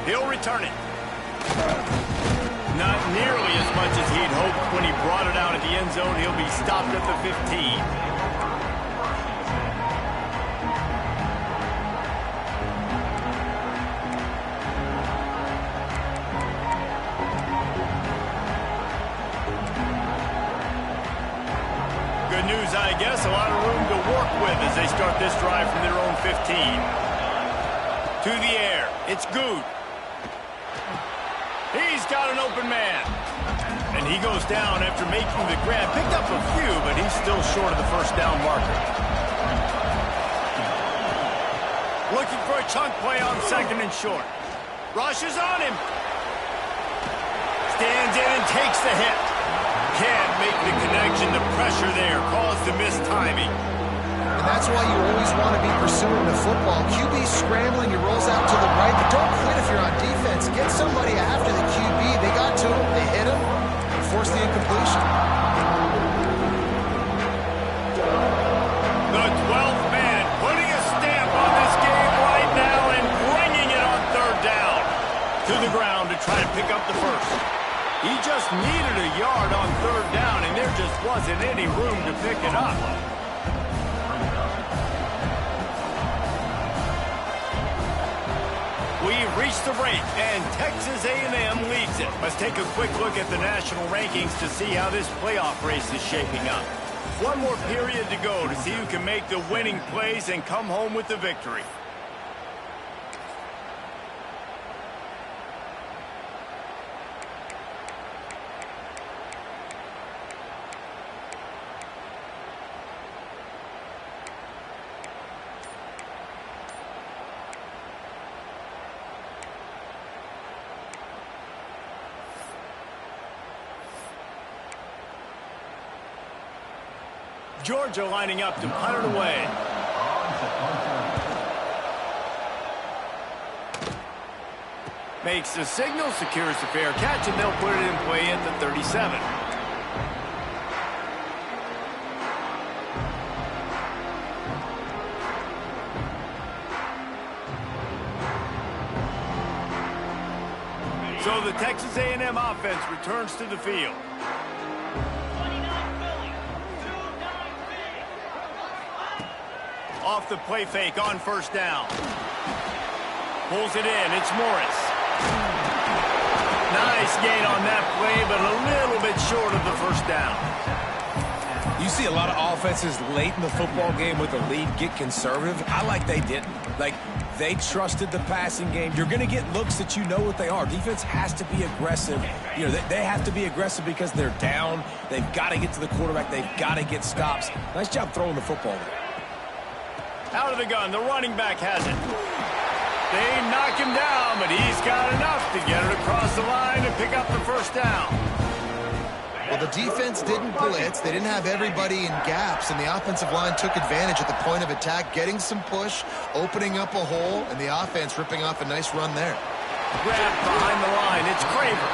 He'll return it. Not nearly as much as he'd hoped when he brought it out at the end zone. He'll be stopped at the 15. Good news, I guess. A lot of room to work with as they start this drive from their own 15. To the air. It's Good. He's got an open man. And he goes down after making the grab. Picked up a few, but he's still short of the 1st down marker. Looking for a chunk play on 2nd and short. Rushes on him. Stands in and takes the hit. Can't make the connection. The pressure there caused the missed timing. And that's why you always want to be pursuing the football. QB scrambling, he rolls out to the right, but don't quit if you're on defense. Get somebody after the QB. They got to him, they hit him, and forced the incompletion. The 12th man putting a stamp on this game right now and bringing it on 3rd down. To the ground to try to pick up the 1st. He just needed a yard on 3rd down, and there just wasn't any room to pick it up. We've reached the break, and Texas A&M leads it. Let's take a quick look at the national rankings to see how this playoff race is shaping up. One more period to go to see who can make the winning plays and come home with the victory. Georgia lining up to punt it away. Makes the signal, secures the fair catch, and they'll put it in play at the 37. So the Texas A&M offense returns to the field. Off the play fake on first down. Pulls it in. It's Morris. Nice gain on that play, but a little bit short of the first down. You see a lot of offenses late in the football game with a lead get conservative. I like they didn't. Like, they trusted the passing game. You're going to get looks that you know what they are. Defense has to be aggressive. You know, they have to be aggressive because they're down. They've got to get to the quarterback. They've got to get stops. Nice job throwing the football there. Out of the gun, the running back has it. They knock him down, but he's got enough to get it across the line and pick up the first down. Well, the defense didn't blitz. They didn't have everybody in gaps, and the offensive line took advantage at the point of attack, getting some push, opening up a hole, and the offense ripping off a nice run there. Grab behind the line. It's Craver.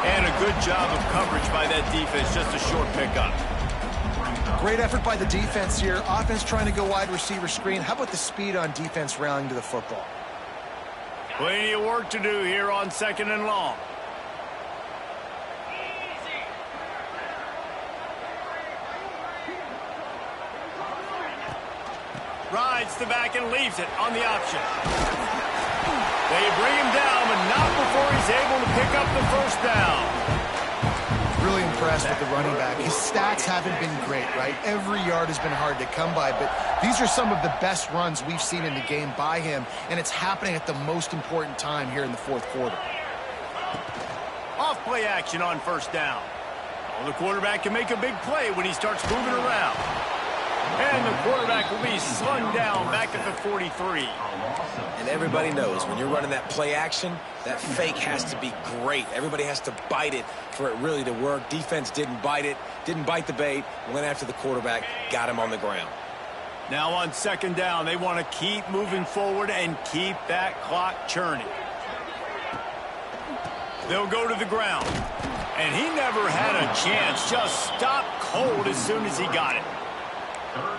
And a good job of coverage by that defense. Just a short pickup. Great effort by the defense here. Offense trying to go wide receiver screen. How about the speed on defense rallying to the football? Plenty of work to do here on 2nd and long. Rides the back and leaves it on the option. They bring him down, but not before he's able to pick up the first down. Really impressed with the running back. His stats haven't been great, right? Every yard has been hard to come by, but these are some of the best runs we've seen in the game by him, and it's happening at the most important time here in the fourth quarter. Off play action on first down. Oh, the quarterback can make a big play when he starts moving around. And the quarterback will be slung down back at the 43. And everybody knows when you're running that play action, that fake has to be great. Everybody has to bite it for it really to work. Defense didn't bite it, didn't bite the bait, went after the quarterback, got him on the ground. Now on 2nd down, they want to keep moving forward and keep that clock churning. They'll go to the ground. And he never had a chance. Just stopped cold as soon as he got it.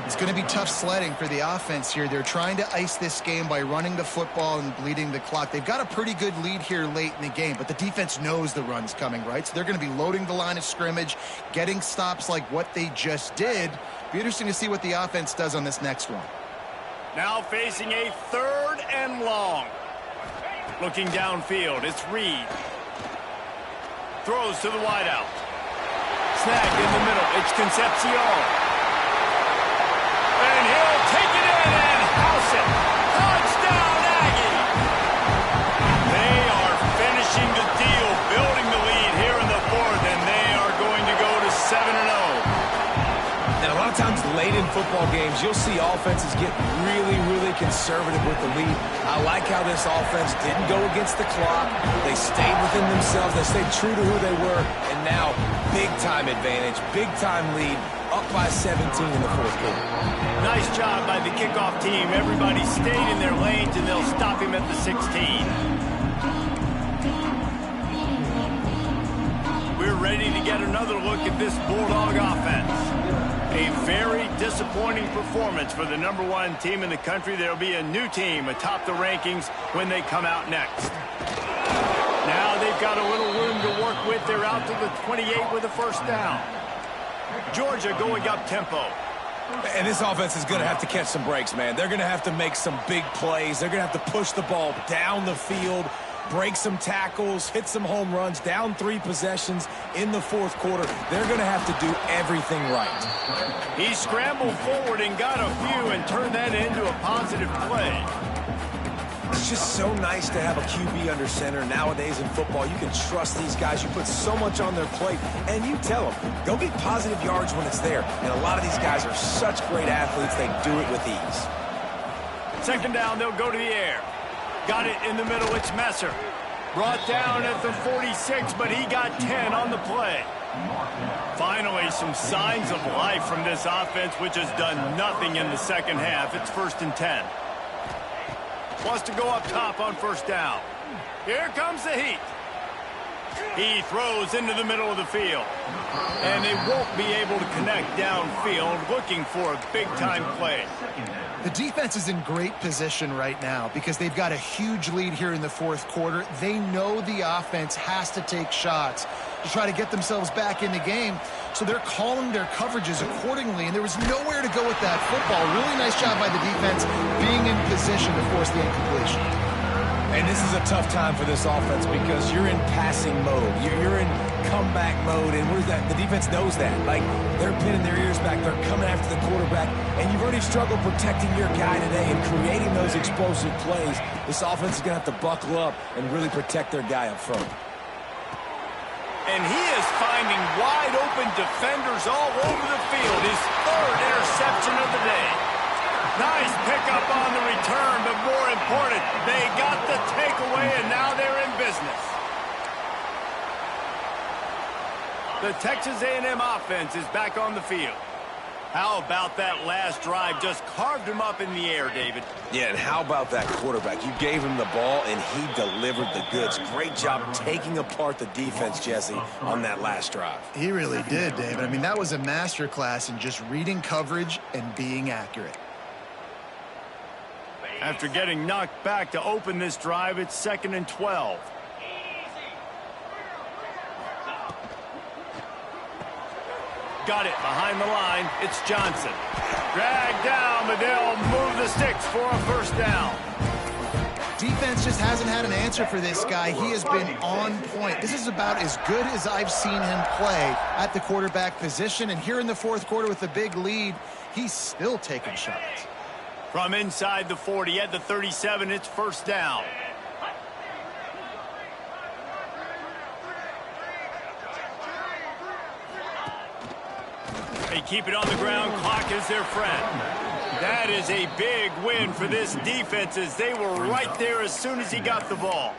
It's going to be tough sledding for the offense here. They're trying to ice this game by running the football and bleeding the clock. They've got a pretty good lead here late in the game, but the defense knows the run's coming, right? So they're going to be loading the line of scrimmage, getting stops like what they just did. Be interesting to see what the offense does on this next one. Now facing a 3rd and long. Looking downfield, it's Reed. Throws to the wideout. Snagged in the middle, it's Concepcion. And he'll take it in and house it. Touchdown, Aggie! They are finishing the deal, building the lead here in the 4th, and they are going to go to 7-0. And a lot of times late in football games, you'll see offenses get really, really conservative with the lead. I like how this offense didn't go against the clock. They stayed within themselves. They stayed true to who they were. And now, big-time advantage, big-time lead, up by 17 in the 4th quarter. Nice job by the kickoff team. Everybody stayed in their lanes, and they'll stop him at the 16. We're ready to get another look at this Bulldog offense. A very disappointing performance for the #1 team in the country. There'll be a new team atop the rankings when they come out next. Now they've got a little room to work with. They're out to the 28 with a first down. Georgia going up tempo. And this offense is going to have to catch some breaks, man. They're going to have to make some big plays. They're going to have to push the ball down the field, break some tackles, hit some home runs, down 3 possessions in the 4th quarter. They're going to have to do everything right. He scrambled forward and got a few and turned that into a positive play. It's just so nice to have a QB under center. Nowadays in football, you can trust these guys. You put so much on their plate, and you tell them, go get positive yards when it's there. And a lot of these guys are such great athletes, they do it with ease. 2nd down, they'll go to the air. Got it in the middle, it's Messer. Brought down at the 46, but he got 10 on the play. Finally, some signs of life from this offense, which has done nothing in the 2nd half. It's 1st and 10. Wants to go up top on 1st down. Here comes the heat. He throws into the middle of the field. And they won't be able to connect downfield, looking for a big-time play. The defense is in great position right now because they've got a huge lead here in the fourth quarter. They know the offense has to take shots to try to get themselves back in the game. So they're calling their coverages accordingly, and there was nowhere to go with that football. Really nice job by the defense being in position to force the incompletion. And this is a tough time for this offense because you're in passing mode. You're in comeback mode, and where's that? The defense knows that. Like, they're pinning their ears back. They're coming after the quarterback, and you've already struggled protecting your guy today and creating those explosive plays. This offense is going to have to buckle up and really protect their guy up front. And he is finding wide-open defenders all over the field. His third interception of the day. Nice pickup on the return, but more important, they got the takeaway, and now they're in business. The Texas A&M offense is back on the field. How about that last drive? Just carved him up in the air, David. Yeah, and how about that quarterback? You gave him the ball, and he delivered the goods. Great job taking apart the defense, Jesse, on that last drive. He really did, David. I mean, that was a masterclass in just reading coverage and being accurate. After getting knocked back to open this drive, it's 2nd and 12. Got it behind the line. It's Johnson. Dragged down, but they'll move the sticks for a first down. Defense just hasn't had an answer for this guy. He has been on point. This is about as good as I've seen him play at the quarterback position. And here in the fourth quarter with a big lead, he's still taking shots. From inside the 40 at the 37, it's first down. They keep it on the ground. Clock is their friend. That is a big win for this defense as they were right there as soon as he got the ball.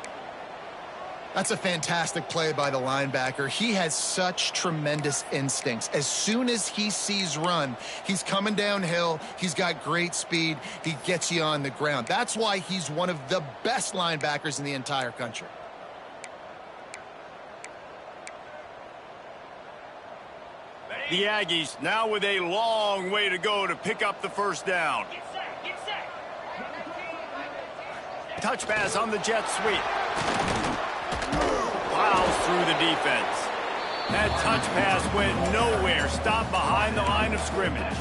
That's a fantastic play by the linebacker. He has such tremendous instincts. As soon as he sees run, he's coming downhill. He's got great speed. He gets you on the ground. That's why he's one of the best linebackers in the entire country. The Aggies now with a long way to go to pick up the first down. Touch pass on the jet sweep. Plows through the defense. That touch pass went nowhere. Stopped behind the line of scrimmage.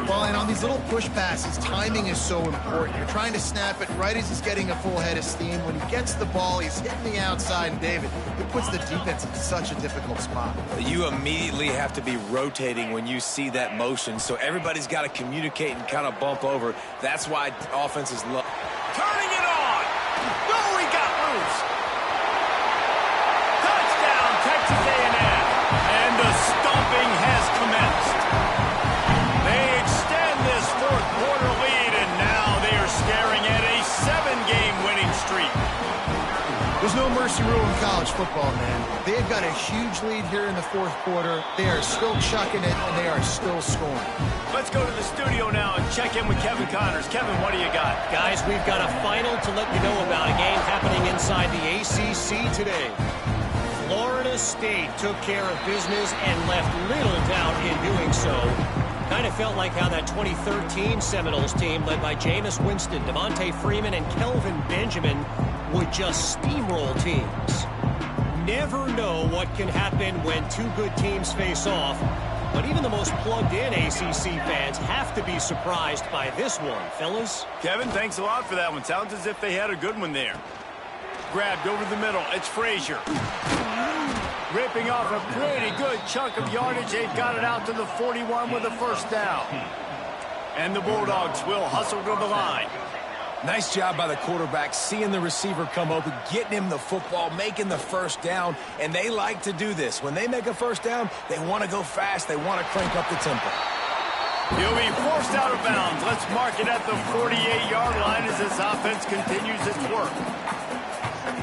Well, and on these little push passes, timing is so important. You're trying to snap it right as he's getting a full head of steam. When he gets the ball, he's hitting the outside, and David, it puts the defense in such a difficult spot. You immediately have to be rotating when you see that motion, so everybody's got to communicate and kind of bump over. That's why offenses love. Turning it on. No, he got loose. Touchdown, Texas A&M. And the stomping has commenced. They extend this fourth quarter lead, and now they are staring at a 7-game winning streak. There's no mercy rule in college football, man. They've got a huge lead here in the fourth quarter. They are still chucking it, and they are still scoring. Let's go to the studio now and check in with Kevin Connors. Kevin, what do you got? Guys, we've got a final to let you know about, a game happening inside the ACC today. Florida State took care of business and left little doubt in doing so. Kind of felt like how that 2013 Seminoles team, led by Jameis Winston, Devontae Freeman, and Kelvin Benjamin, would just steamroll teams. Never know what can happen when two good teams face off, but even the most plugged-in ACC fans have to be surprised by this one, fellas. Kevin, thanks a lot for that one. Sounds as if they had a good one there. Grabbed over the middle. It's Frazier. Ripping off a pretty good chunk of yardage. They've got it out to the 41 with a first down. And the Bulldogs will hustle to the line. Nice job by the quarterback, seeing the receiver come open, getting him the football, making the first down, and they like to do this. When they make a first down, they want to go fast. They want to crank up the tempo. He'll be forced out of bounds. Let's mark it at the 48-yard line as this offense continues its work.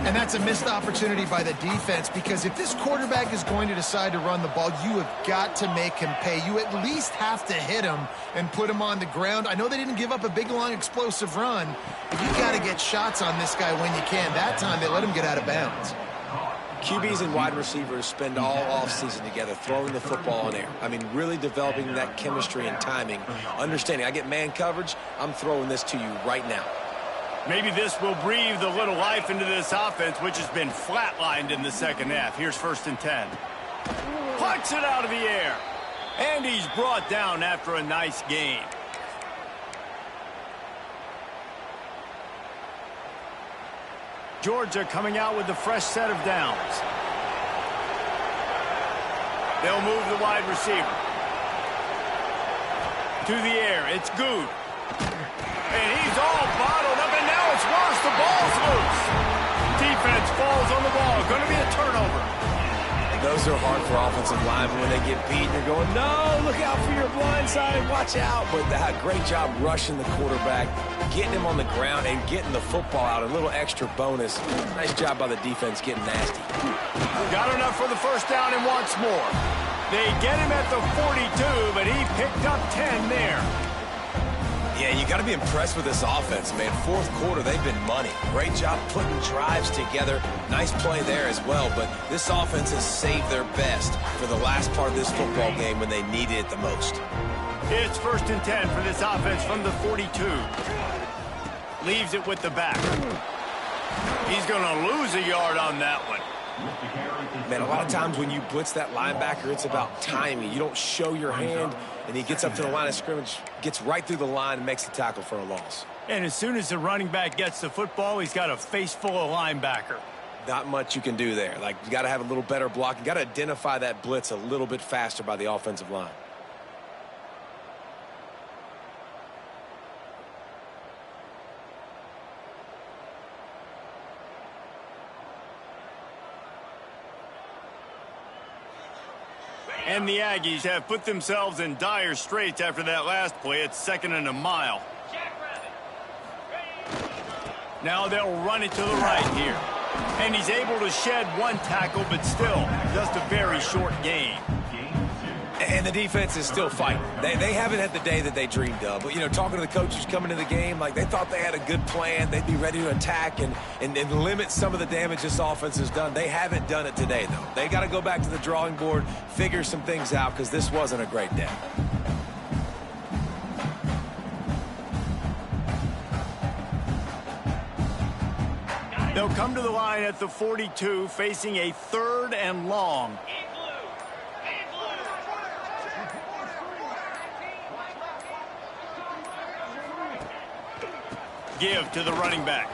And that's a missed opportunity by the defense, because if this quarterback is going to decide to run the ball, you have got to make him pay. You at least have to hit him and put him on the ground. I know they didn't give up a big, long, explosive run, but you got to get shots on this guy when you can. That time, they let him get out of bounds. QBs and wide receivers spend all offseason together throwing the football in air. I mean, really developing that chemistry and timing. Understanding, I get man coverage, I'm throwing this to you right now. Maybe this will breathe a little life into this offense, which has been flatlined in the second half. Here's 1st and 10. Punts it out of the air. And he's brought down after a nice gain. Georgia coming out with a fresh set of downs. They'll move the wide receiver. To the air, it's Good. And he's all bottled up, and now it's worse. The ball's loose. Defense falls on the ball. Going to be a turnover. And those are hard for offensive linemen when they get beat. You're going, no, look out for your blind side. Watch out. But that great job rushing the quarterback, getting him on the ground, and getting the football out. A little extra bonus. Nice job by the defense getting nasty. Got enough for the first down and wants more. They get him at the 42, but he picked up 10 there. Yeah, you got to be impressed with this offense, man. 4th quarter, they've been money. Great job putting drives together. Nice play there as well, but this offense has saved their best for the last part of this football game when they needed it the most. It's 1st and 10 for this offense from the 42. Leaves it with the back. He's going to lose a yard on that one. Man, a lot of times when you blitz that linebacker, it's about timing. You don't show your hand, and he gets up to the line of scrimmage, gets right through the line, and makes the tackle for a loss. And as soon as the running back gets the football, he's got a face full of linebacker. Not much you can do there. Like, you got to have a little better block. You got to identify that blitz a little bit faster by the offensive line. And the Aggies have put themselves in dire straits after that last play. It's 2nd and a mile. Now they'll run it to the right here. And he's able to shed one tackle, but still just a very short gain. And the defense is still fighting. They haven't had the day that they dreamed of. But, you know, talking to the coaches coming into the game, like they thought they had a good plan. They'd be ready to attack and limit some of the damage this offense has done. They haven't done it today, though. They got to go back to the drawing board, figure some things out, because this wasn't a great day. They'll come to the line at the 42, facing a 3rd and long. Give to the running back.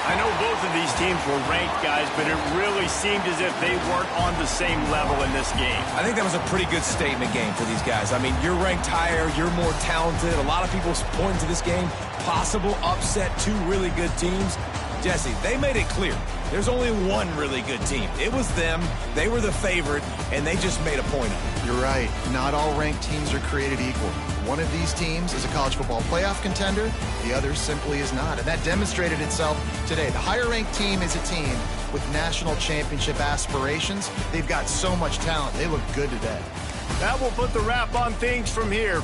I know both of these teams were ranked, guys, but it really seemed as if they weren't on the same level in this game. I think that was a pretty good statement game for these guys. I mean, you're ranked higher, you're more talented. A lot of people point to this game, possible upset, 2 really good teams. Jesse, they made it clear. There's only one really good team. It was them. They were the favorite, and they just made a point of it. You're right. Not all ranked teams are created equal. One of these teams is a college football playoff contender. The other simply is not. And that demonstrated itself today. The higher-ranked team is a team with national championship aspirations. They've got so much talent. They look good today. That will put the wrap on things from here.